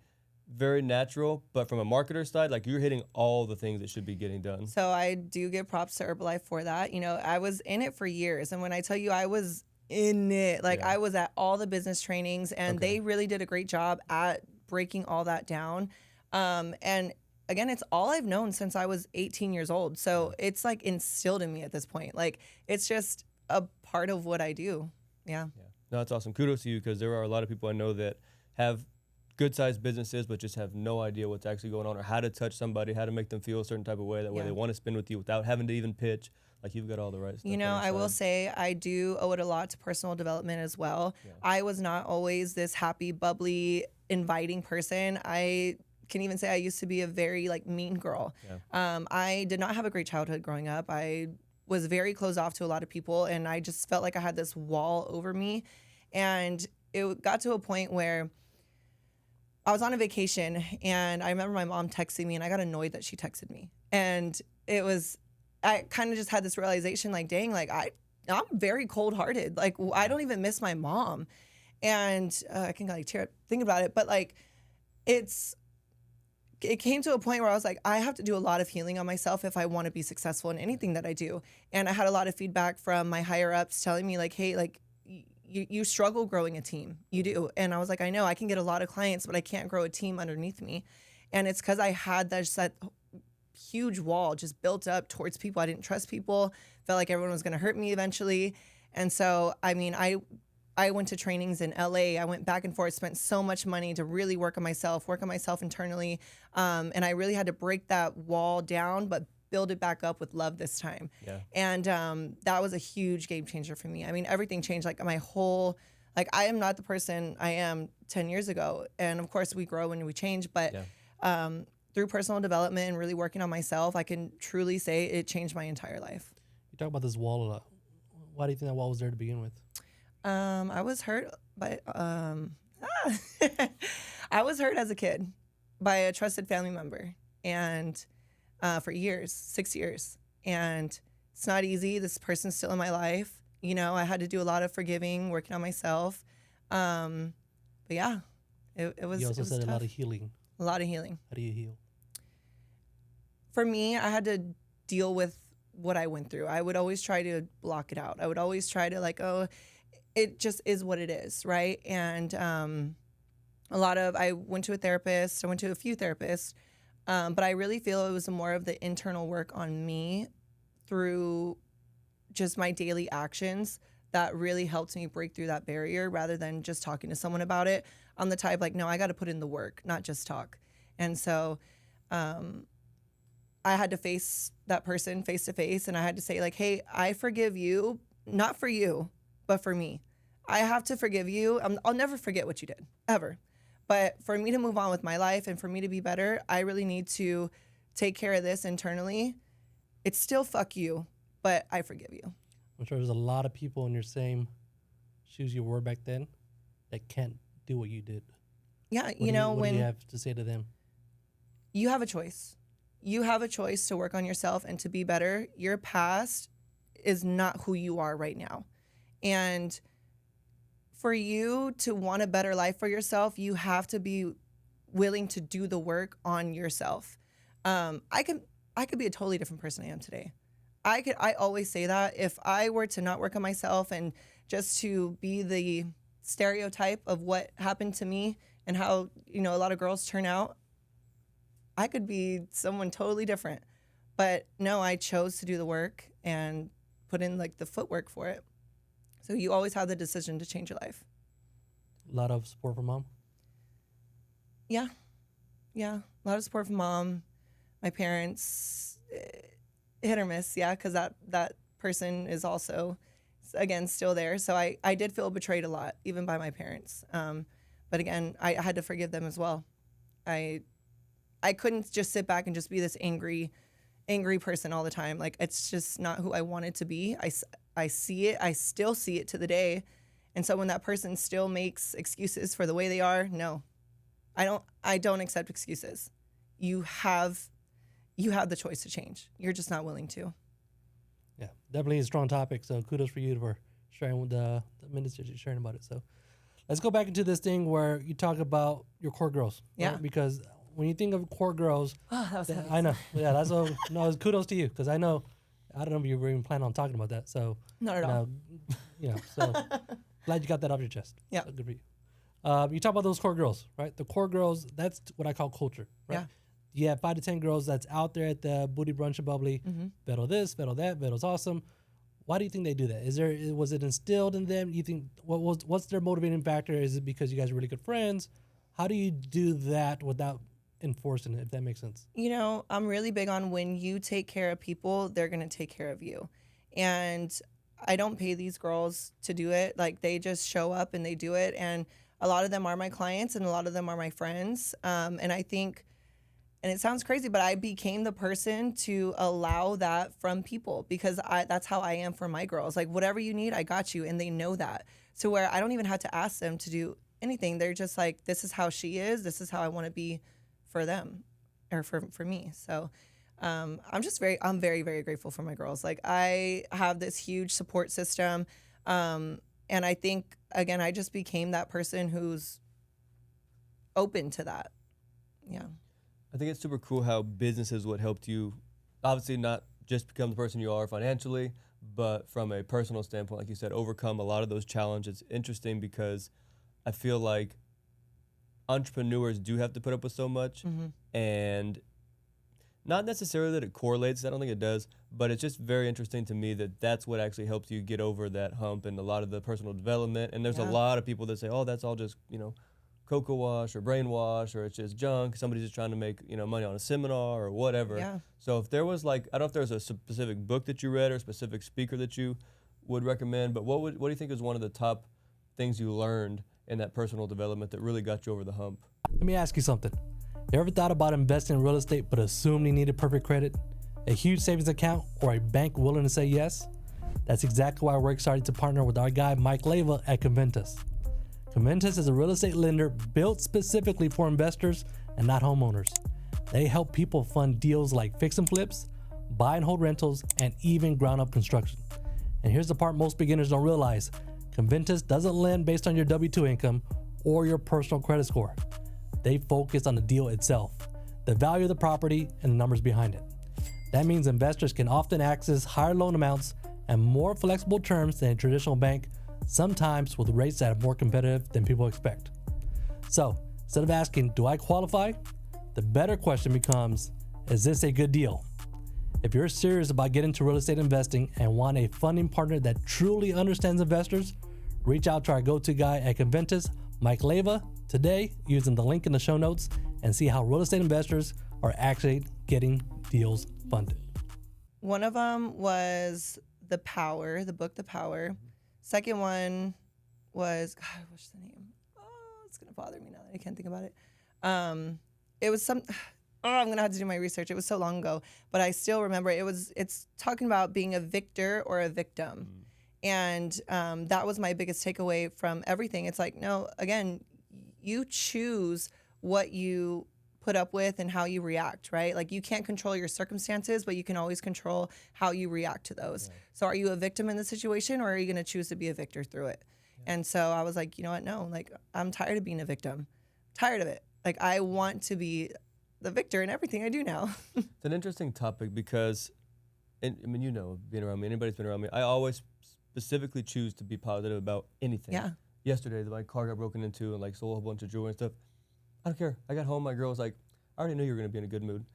very natural, but from a marketer side, like you're hitting all the things that should be getting done. So I do give props to Herbalife for that. I was in it for years, and when I tell you I was in it, like I was at all the business trainings, and they really did a great job at breaking all that down. And again, it's all I've known since I was 18 years old. So it's like instilled in me at this point. Like it's just a part of what I do. Yeah. No, that's awesome. Kudos to you, because there are a lot of people I know that have good-sized businesses, but just have no idea what's actually going on, or how to touch somebody, how to make them feel a certain type of way. That way they want to spend with you without having to even pitch. Like you've got all the right stuff. I will say I do owe it a lot to personal development as well. Yeah. I was not always this happy, bubbly, inviting person. I can even say I used to be a very mean girl. Yeah. I did not have a great childhood growing up. I was very closed off to a lot of people, and I just felt like I had this wall over me. And it got to a point where I was on a vacation, and I remember my mom texting me, and I got annoyed that she texted me. And I kind of just had this realization, dang, I'm very cold-hearted. I don't even miss my mom. And I can tear up thinking about it, but it came to a point where I was like, I have to do a lot of healing on myself if I want to be successful in anything that I do. And I had a lot of feedback from my higher ups telling me hey, you struggle growing a team. You do. And I was like, I know I can get a lot of clients, but I can't grow a team underneath me. And it's because I had that huge wall just built up towards people. I didn't trust people, felt like everyone was going to hurt me eventually. And so, I went to trainings in LA. I went back and forth, spent so much money to really work on myself internally. And I really had to break that wall down, but build it back up with love this time. Yeah. And that was a huge game changer for me. Everything changed. My whole, I am not the person I am 10 years ago. And of course we grow and we change, but through personal development and really working on myself, I can truly say it changed my entire life. You talk about this wall a lot. Why do you think that wall was there to begin with? I was hurt by, I was hurt as a kid by a trusted family member. and for years, 6 years. And it's not easy. This person's still in my life. You know, I had to do a lot of forgiving, working on myself. But yeah, it was. You also said tough. a lot of healing. A lot of healing. How do you heal? For me, I had to deal with what I went through. I would always try to block it out. I would always try to like, oh, it just is what it is, right? And I went to a therapist. I went to a few therapists, but I really feel it was more of the internal work on me through just my daily actions that really helped me break through that barrier rather than just talking to someone about it. I'm the type like, no, I got to put in the work, not just talk. And so I had to face that person face to face, and I had to say like, hey, I forgive you, not for you, but for me. I have to forgive you. I'll never forget what you did, ever. But for me to move on with my life and for me to be better, I really need to take care of this internally. It's still fuck you, but I forgive you. I'm sure there's a lot of people in your same shoes you were back then that can't do what you did. Yeah, What do you have to say to them? You have a choice. You have a choice to work on yourself and to be better. Your past is not who you are right now. And for you to want a better life for yourself, you have to be willing to do the work on yourself. I could be a totally different person I am today. I always say that if I were to not work on myself and just to be the stereotype of what happened to me and how, you know, a lot of girls turn out, I could be someone totally different. But no, I chose to do the work and put in like the footwork for it. So you always have the decision to change your life. A lot of support from mom? Yeah. A lot of support from mom, my parents, hit or miss, yeah, because that person is also, again, still there. So I did feel betrayed a lot, even by my parents. But again, I had to forgive them as well. I couldn't just sit back and just be this angry person all the time. Like, it's just not who I wanted to be. I see it. I still see it to the day. And so when that person still makes excuses for the way they are, no, I don't accept excuses. You have the choice to change. You're just not willing to. Yeah, definitely a strong topic. So kudos for you for sharing with the minutes that you're sharing about it. So let's go back into this thing where you talk about your core girls. Yeah. Right? Because when you think of core girls, Oh, that was heavy. I know. Yeah, that's what, no, kudos to you because I know. I don't know if you were even planning on talking about that. So Not at all. So glad you got that off your chest. Yeah. So good for you. You talk about those core girls, right? The core girls, that's what I call culture, right? Yeah. You have 5 to 10 girls that's out there at the Booty Brunch and Bubbly. Vero this, Vero that, Vero's awesome. Why do you think they do that? Was it instilled in them? You think what's their motivating factor? Is it because you guys are really good friends? How do you do that without enforcing it, if that makes sense? You know, I'm really big on when you take care of people, they're going to take care of you. And I don't pay these girls to do it. Like, they just show up and they do it. And a lot of them are my clients and a lot of them are my friends. And I think, and it sounds crazy, but I became the person to allow that from people because that's how I am for my girls. Like, whatever you need, I got you. And they know that. So where I don't even have to ask them to do anything. They're just like, this is how she is. This is how I want to be for them or for me. So I'm very, very grateful for my girls. Like, I have this huge support system. And I think, again, I just became that person who's open to that. Yeah. I think it's super cool how business is what helped you, obviously not just become the person you are financially, but from a personal standpoint, like you said, overcome a lot of those challenges. It's interesting because I feel like entrepreneurs do have to put up with so much, and not necessarily that it correlates, I don't think it does, but it's just very interesting to me that that's what actually helps you get over that hump and a lot of the personal development. And there's a lot of people that say, oh, that's all just, cocoa wash or brainwash, or it's just junk. Somebody's just trying to make, money on a seminar or whatever. Yeah. So if there was I don't know if there's a specific book that you read or a specific speaker that you would recommend, but what do you think is one of the top things you learned in that personal development that really got you over the hump? Let me ask you something. You ever thought about investing in real estate but assumed you needed perfect credit, a huge savings account, or a bank willing to say yes? That's exactly why we're excited to partner with our guy Mike Leva at Conventus. Conventus is a real estate lender built specifically for investors and not homeowners. They help people fund deals like fix and flips, buy and hold rentals, and even ground up construction. And here's the part most beginners don't realize. Conventus doesn't lend based on your W-2 income or your personal credit score. They focus on the deal itself, the value of the property, and the numbers behind it. That means investors can often access higher loan amounts and more flexible terms than a traditional bank, sometimes with rates that are more competitive than people expect. So instead of asking, do I qualify? The better question becomes, is this a good deal? If you're serious about getting into real estate investing and want a funding partner that truly understands investors, reach out to our go-to guy at Conventus, Mike Leva, today using the link in the show notes and see how real estate investors are actually getting deals funded. One of them was The Power, the book The Power. Second one was, God, what's the name? Oh, it's going to bother me now that I can't think about it. It was some, I'm going to have to do my research. It was so long ago, but I still remember it's talking about being a victor or a victim. And that was my biggest takeaway from everything. It's like, no, again, you choose what you put up with and how you react, right? Like you can't control your circumstances, but you can always control how you react to those. Yeah. So are you a victim in the situation, or are you going to choose to be a victor through it? Yeah. And so I was like, you know what? No, like I'm tired of being a victim. Tired of it. Like I want to be the victor in everything I do now. It's an interesting topic because, I mean, you know, being around me, anybody's been around me, I always specifically choose to be positive about anything. Yeah. Yesterday, my car got broken into and like stole a whole bunch of jewelry and stuff. I don't care. I got home, my girl was like, I already knew you were going to be in a good mood.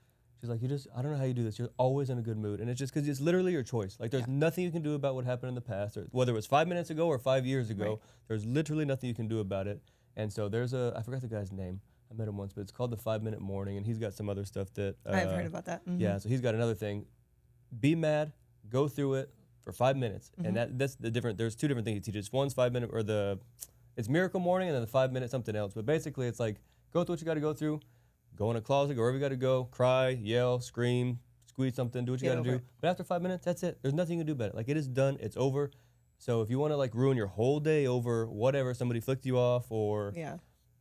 She's like, I don't know how you do this. You're always in a good mood. And it's just because it's literally your choice. Like there's nothing you can do about what happened in the past, or whether it was 5 minutes ago or 5 years ago, right. There's literally nothing you can do about it. And so there's I forgot the guy's name. I met him once, but it's called the 5 Minute Morning, and he's got some other stuff that. I've heard about that. Mm-hmm. Yeah, so he's got another thing. Be mad, go through it for 5 minutes. Mm-hmm. And that's the different, there's two different things he teaches. One's 5 minute, or it's Miracle Morning, and then the 5 minute something else. But basically it's like, go through what you got to go through, go in a closet, go wherever you got to go, cry, yell, scream, squeeze something, do what you got to do. But after 5 minutes, that's it. There's nothing you can do about it. Like it is done, it's over. So if you want to like ruin your whole day over whatever, somebody flicked you off or,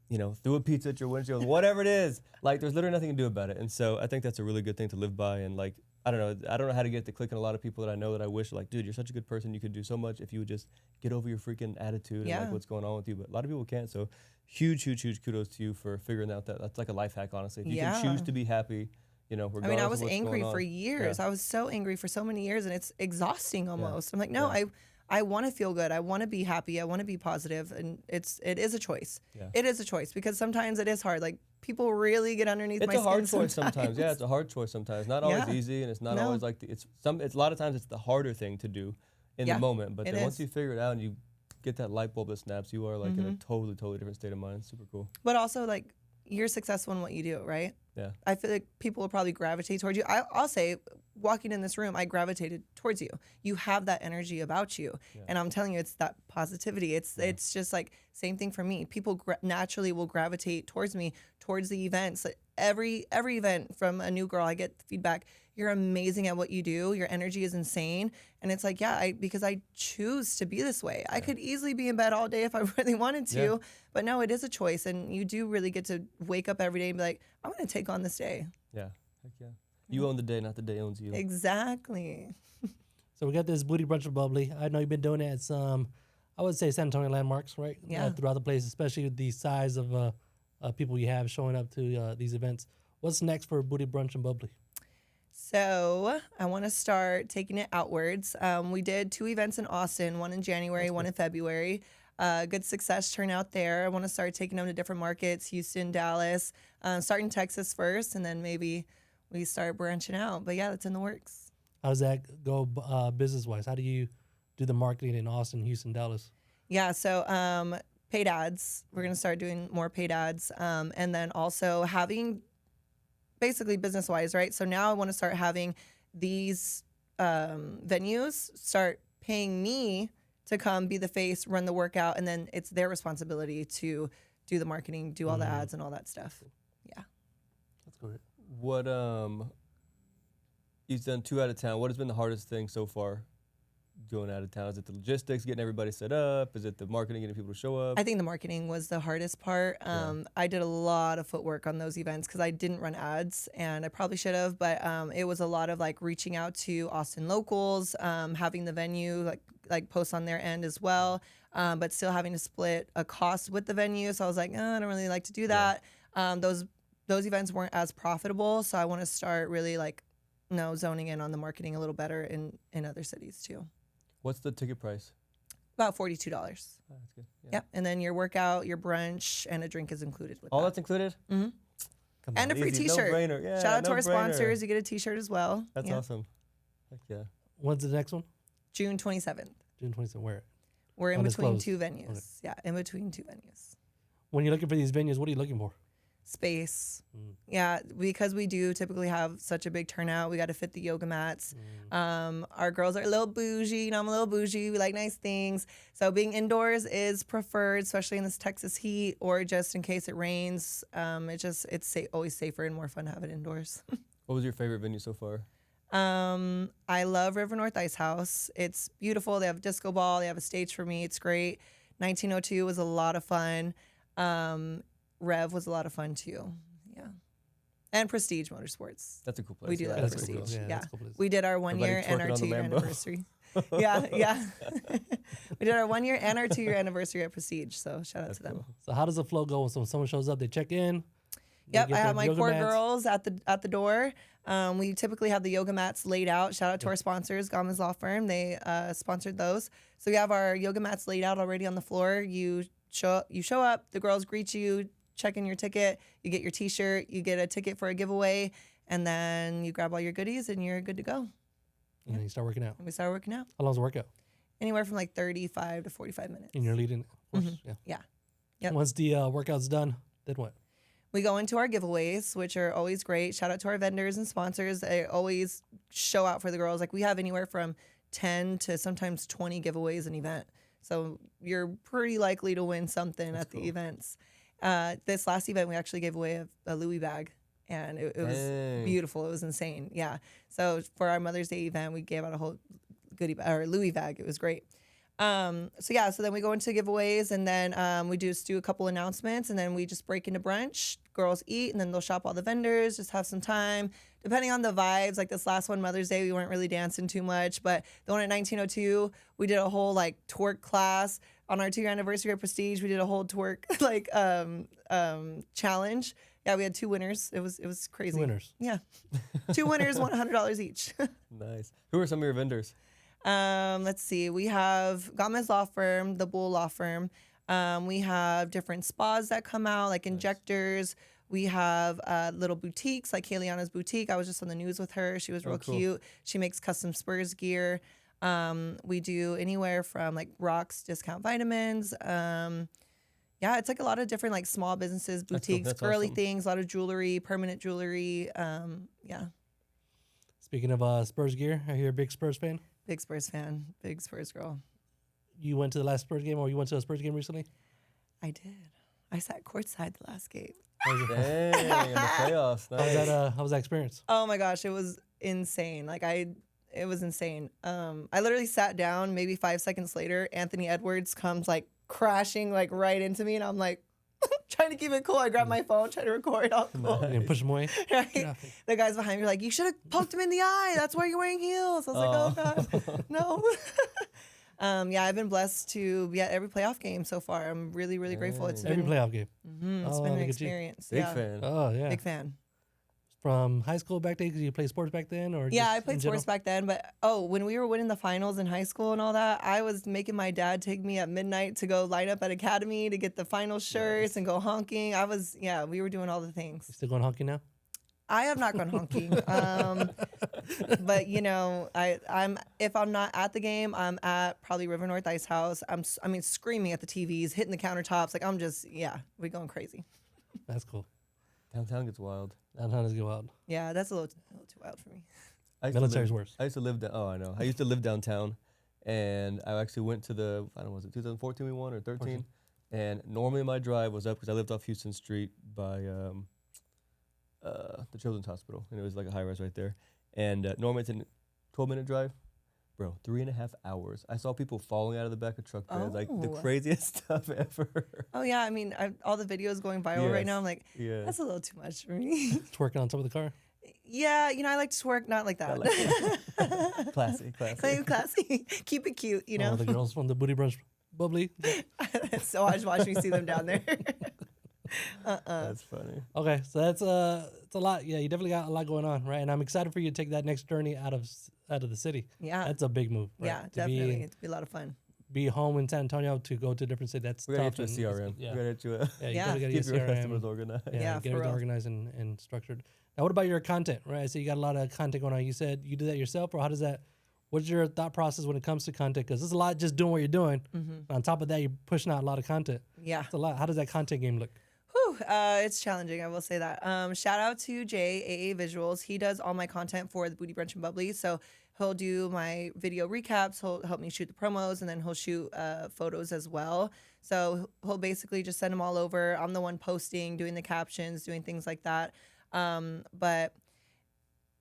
you know, threw a pizza at your windshield, whatever it is, like there's literally nothing you can do about it. And so I think that's a really good thing to live by. And like, I don't know how to get to click in a lot of people that I know that I wish like, dude, you're such a good person. You could do so much if you would just get over your freaking attitude and like what's going on with you. But a lot of people can't. So huge kudos to you for figuring out that. That's like a life hack, honestly. If you can choose to be happy, you know, regardless I was of what's angry going on. for years. I was so angry for so many years, and it's exhausting almost. I'm like, no, I want to feel good. I want to be happy. I want to be positive. And it is a choice. Yeah. It is a choice because sometimes it is hard. Like people really get underneath my skin. It's a hard choice sometimes. Yeah, it's a hard choice sometimes. Not always easy, and it's not always like it's a lot of times it's the harder thing to do in the moment. But then once you figure it out and you get that light bulb that snaps, you are like in a totally different state of mind. Super cool. But also like you're successful in what you do, right? Yeah. I feel like people will probably gravitate towards you. I'll say, walking in this room, I gravitated towards you. You have that energy about you. Yeah. And I'm telling you, it's that positivity. It's just like, same thing for me. People naturally will gravitate towards me, towards the events. Like every event from a new girl, I get feedback. You're amazing at what you do. Your energy is insane. And it's like, because I choose to be this way. Yeah. I could easily be in bed all day if I really wanted to, but no, it is a choice. And you do really get to wake up every day and be like, I'm going to take on this day. Yeah. Heck yeah. You own the day, not the day owns you. Exactly. So we got this Booty Brunch and Bubbly. I know you've been doing it at some, I would say San Antonio landmarks, right? Yeah. Throughout the place, especially with the size of people you have showing up to these events. What's next for Booty Brunch and Bubbly? So I want to start taking it outwards. We did 2 events in Austin, one in January, one in February. Good success turnout there. I want to start taking them to different markets, Houston, Dallas, starting Texas first, and then maybe we start branching out. But yeah, that's in the works. How does that go business-wise? How do you do the marketing in Austin, Houston, Dallas? Yeah, so paid ads. We're going to start doing more paid ads. And then also having basically business-wise, right? So now I want to start having these venues start paying me to come be the face, run the workout, and then it's their responsibility to do the marketing, do all the ads and all that stuff. Yeah. That's great. What, you've done 2 out of town. What has been the hardest thing so far going out of town? Is it the logistics, getting everybody set up? Is it the marketing, getting people to show up? I think the marketing was the hardest part. I did a lot of footwork on those events because I didn't run ads, and I probably should have, but it was a lot of like reaching out to Austin locals, having the venue like post on their end as well, but still having to split a cost with the venue. So I was like, I don't really like to do that. Those events weren't as profitable, so I want to start really zoning in on the marketing a little better in other cities too. What's the ticket price? About $42. Oh, that's good. Yeah. Yep, and then your workout, your brunch, and a drink is included with All that. that's included? Mm-hmm. Come And on, a free easy, T-shirt. No-brainer. Yeah, Shout out to our no-brainer. sponsors. You get a T-shirt as well. That's awesome. Heck yeah. When's the next one? June 27th. June 27th. Where? We're in between Undisclosed. two venues. Okay. Yeah, in between two venues. When you're looking for these venues, what are you looking for? Space. Yeah, because we do typically have such a big turnout, we got to fit the yoga mats. Our girls are a little bougie. I'm a little bougie. We like nice things. So being indoors is preferred, especially in this Texas heat, or just in case it rains. It's always safer and more fun to have it indoors. What was your favorite venue so far? I love River North Ice House. It's beautiful. They have a disco ball. They have a stage for me. It's great. 1902 was a lot of fun. Rev was a lot of fun too. Yeah. And Prestige Motorsports. That's a cool place. We do yeah, that at that's Prestige. cool. Yeah, Yeah. that's a cool place. We did our 1 year Everybody and our twerking on the 2 year Lambo. anniversary. Yeah. We did our 1 year and our 2 year anniversary at Prestige. So shout out to them. cool. So how does the flow go when someone shows up? They check in. they Yep, get I their have my yoga core mats? girls at the door. We typically have the yoga mats laid out. Shout out to our sponsors, Gama's Law Firm. They sponsored those. So we have our yoga mats laid out already on the floor. You show up, the girls greet you, check in your ticket, you get your T-shirt, you get a ticket for a giveaway, and then you grab all your goodies and you're good to go. And then you start working out. And we start working out. How long's the workout? Anywhere from like 35 to 45 minutes. And you're leading, of course. Yeah. Yeah. Yep. Once the workout's done, then what? We go into our giveaways, which are always great. Shout out to our vendors and sponsors. They always show out for the girls. Like we have anywhere from 10 to sometimes 20 giveaways an event. So you're pretty likely to win something at the events. This last event, we actually gave away a Louis bag, and it was beautiful. It was insane. Yeah. So for our Mother's Day event, we gave out a whole Louis bag. It was great. So then we go into giveaways, and then we just do a couple announcements, and then we just break into brunch. Girls eat, and then they'll shop all the vendors, just have some time. Depending on the vibes, like this last one, Mother's Day, we weren't really dancing too much, but the one at 1902, we did a whole like twerk class. On our 2-year anniversary at Prestige, we did a whole twerk like challenge. Yeah, we had 2 winners. It was crazy. 2 winners. Yeah, 2 winners won $100 each. Nice. Who are some of your vendors? Let's see. We have Gomez Law Firm, the Bull Law Firm. We have different spas that come out, like injectors. We have little boutiques, like Kayliana's Boutique. I was just on the news with her. She was real cool. cute. She makes custom Spurs gear. We do anywhere from like rocks, discount vitamins. Yeah, it's like a lot of different like small businesses, boutiques, That's girly awesome. things, a lot of jewelry, permanent jewelry. Yeah, Speaking of Spurs gear, I hear you're a big Spurs fan. big Spurs fan, big Spurs girl. You went to the last Spurs game, or you went to a Spurs game recently? I did. I sat courtside the last game. How was it? Dang, in the playoffs. Nice. How was that experience? Oh my gosh, it was insane. It was insane. I literally sat down. Maybe 5 seconds later, Anthony Edwards comes like crashing like right into me, and I'm like trying to keep it cool. I grab my phone, try to record. All cool. You didn't push him away? Right? Yeah. The guys behind me were like, "You should have poked him in the eye. That's why you're wearing heels." I was like, "Oh god, no." Yeah, I've been blessed to be at every playoff game so far. I'm really, really grateful. It's Every been, playoff game. it's Oh, been look an at you. experience. Big Yeah, fan. Oh, yeah. big fan. From high school back then, because you played sports back then? Or Yeah, just I in played general? sports back then, but when we were winning the finals in high school and all that, I was making my dad take me at midnight to go line up at Academy to get the final shirts and go honking. We were doing all the things. You still going honky now? I have not gone honking, but I'm if I'm not at the game, I'm at probably River North Ice House. I'm screaming at the TVs, hitting the countertops, like we're going crazy. That's cool. Downtown gets wild. Downtown is go wild. Yeah, that's a little too wild for me. Military's worse. I used to live down. Oh, I know. I used to live downtown, and I actually went to was it 2014 we won or 13? And normally my drive was up because I lived off Houston Street by the Children's Hospital, and it was like a high rise right there. And normally it's a 12-minute drive, Bro, 3.5 hours. I saw people falling out of the back of truck beds, like the Oh. craziest stuff ever. Oh yeah, I mean, all the videos going viral right now. I'm like, Yes. that's a little too much for me. Twerking on top of the car. Yeah, I like to twerk, not like that. Classy. Classy. Keep it cute, Oh, the girls from the Booty Brunch Bubbly. So watch me see them down there. That's funny. Okay, so that's it's a lot. Yeah, you definitely got a lot going on, right? And I'm excited for you to take that next journey out of the city. Yeah. That's a big move. Right? Yeah, definitely. It'd be a lot of fun. Be home in San Antonio to go to a different city. That's We're going tough. to get you a and CRM. yeah, We're going to get you a... yeah, you Yeah. definitely Keep got to your get a customers CRM. organized. Yeah, Yeah, get for everything real. organized and structured. Now, what about your content, right? So you got a lot of content going on. You said you do that yourself, or how does that? What's your thought process when it comes to content? Because there's a lot just doing what you're doing. On top of that, you're pushing out a lot of content. Yeah. It's a lot. How does that content game look? Whew, it's challenging, I will say that. Shout out to Jay, AA Visuals. He does all my content for the Booty Brunch and Bubbly. So he'll do my video recaps. He'll help me shoot the promos, and then he'll shoot photos as well. So he'll basically just send them all over. I'm the one posting, doing the captions, doing things like that. But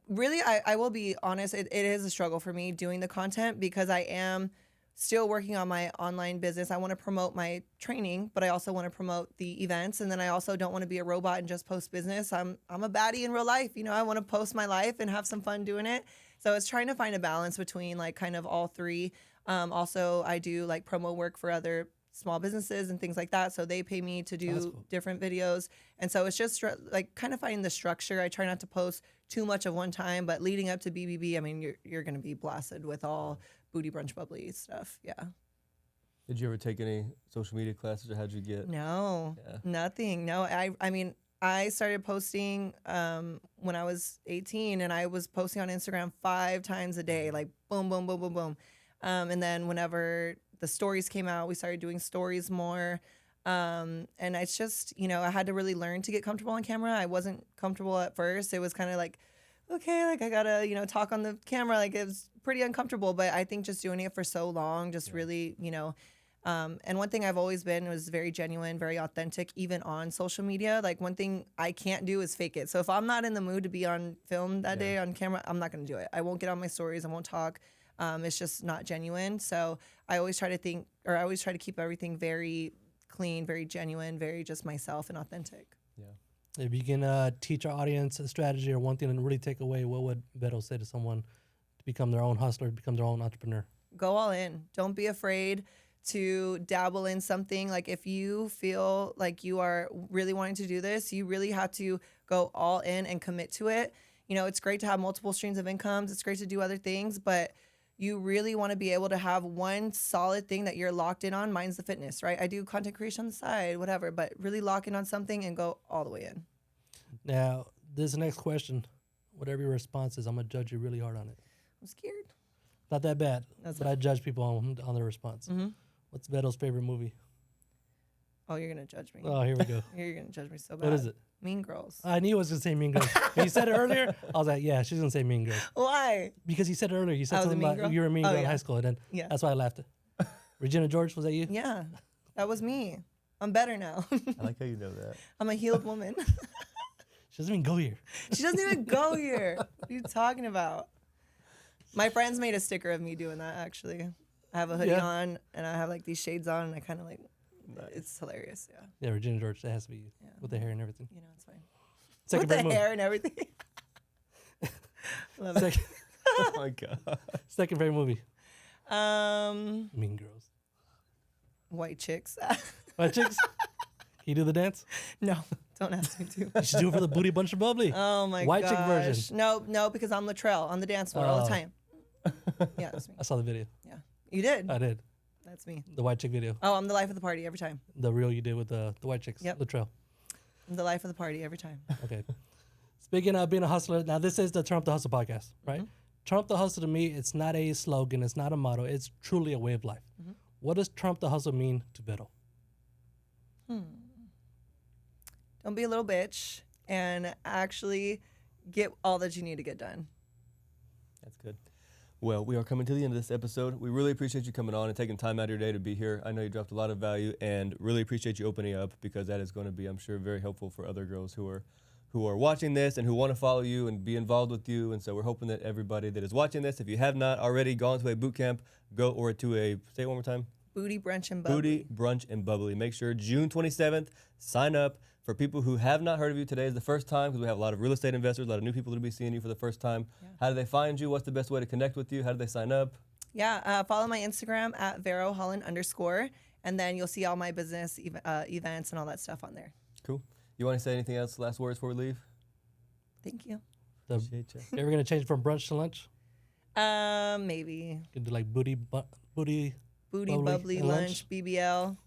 really, I will be honest, it is a struggle for me doing the content because I am still working on my online business. I want to promote my training, but I also want to promote the events. And then I also don't want to be a robot and just post business. I'm a baddie in real life. I want to post my life and have some fun doing it. So it's trying to find a balance between like kind of all three. Also, I do like promo work for other small businesses and things like that. So they pay me to do cool. different videos. And so it's just like kind of finding the structure. I try not to post too much of one time, but leading up to BBB, I mean, you're going to be blasted with all Booty Brunch Bubbly stuff. Yeah. Did you ever take any social media classes, or how'd you get? No, Yeah. nothing. No, I mean, I started posting when I was 18, and I was posting on Instagram 5 times a day, like boom, boom, boom, boom, boom. And then whenever the stories came out, we started doing stories more. And it's just, I had to really learn to get comfortable on camera. I wasn't comfortable at first. It was kind of like, okay, like I gotta, talk on the camera. Like it was pretty uncomfortable, but I think just doing it for so long, just really, and one thing I've always been was very genuine, very authentic, even on social media. Like one thing I can't do is fake it. So if I'm not in the mood to be on film that day on camera, I'm not going to do it. I won't get on my stories. I won't talk. It's just not genuine. So I always try to keep everything very clean, very genuine, very just myself and authentic. If you can teach our audience a strategy or one thing to really take away, what would Vero say to someone to become their own hustler, become their own entrepreneur? Go all in. Don't be afraid to dabble in something. Like if you feel like you are really wanting to do this, you really have to go all in and commit to it. It's great to have multiple streams of incomes. It's great to do other things, but you really want to be able to have one solid thing that you're locked in on. Mine's the fitness, right? I do content creation on the side, whatever, but really lock in on something and go all the way in. Now, this next question, whatever your response is, I'm going to judge you really hard on it. I'm scared. Not that bad, That's but I judge people on their response. Mm-hmm. What's Vero's favorite movie? Oh, you're going to judge me. Oh, here we go. You're going to judge me so bad. What is it? Mean Girls. I knew I was going to say Mean Girls. When you said it earlier, I was like, yeah, she's going to say Mean Girls. Why? Because you said it earlier. You said I was a something mean about girl? you were a mean Oh, girl in yeah. high school, and then Yeah. that's why I laughed. Regina George, was that you? Yeah, that was me. I'm better now. I like how you know that. I'm a healed woman. She doesn't even go here. She doesn't even go here. What are you talking about? My friends made a sticker of me doing that, actually. I have a hoodie on, and I have like these shades on, and I kind of like, it's hilarious, yeah. Yeah, Regina George, that has to be you, with the hair and everything. It's fine. Second With the favorite movie. hair and everything. Love it. Second, Oh my God. second favorite movie. Mean Girls. White chicks. Right, chicks? Can you do the dance? No, don't ask me to. You should do it for the Booty Bunch of Bubbly. Oh my White gosh. chick version. No, because I'm Latrell on the dance floor all the Oh. time. Yeah, that's me. I saw the video. Yeah, you did. I did. That's me. The white chick video. Oh, I'm the life of the party every time. The reel you did with the white chicks. Yep. Latrell. I'm the life of the party every time. Okay. Speaking of being a hustler, now this is the Trump the Hustle podcast, right? Mm-hmm. Trump the Hustle to me, it's not a slogan, it's not a motto, it's truly a way of life. Mm-hmm. What does Trump the Hustle mean to Vero? Don't be a little bitch and actually get all that you need to get done. That's good. Well, we are coming to the end of this episode. We really appreciate you coming on and taking time out of your day to be here. I know you dropped a lot of value, and really appreciate you opening up, because that is going to be, I'm sure, very helpful for other girls who who are watching this and who want to follow you and be involved with you. And so we're hoping that everybody that is watching this, if you have not already gone to a boot camp, go or to a, say it one more time. Booty, Brunch, and Bubbly. Booty, Brunch, and Bubbly. Make sure June 27th, sign up. For people who have not heard of you, today is the first time because we have a lot of real estate investors, a lot of new people that will be seeing you for the first time. Yeah. How do they find you? What's the best way to connect with you? How do they sign up? Yeah, follow my Instagram at Vero Holland _ and then you'll see all my business events and all that stuff on there. Cool. You want to say anything else, last words before we leave? Thank you. Appreciate you. Ever going to change from brunch to lunch? Maybe. You can do like booty, bubbly lunch, BBL.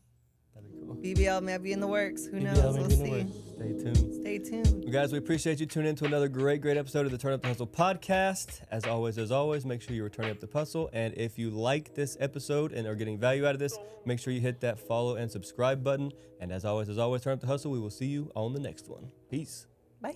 That'd be cool. BBL may be in the works. Who BBL knows? We'll see. Stay tuned. Stay tuned. Well, guys, we appreciate you tuning in to another great episode of the Turn Up the Hustle podcast. As always, make sure you are turning up the hustle. And if you like this episode and are getting value out of this, make sure you hit that follow and subscribe button. And as always, turn up the hustle. We will see you on the next one. Peace. Bye.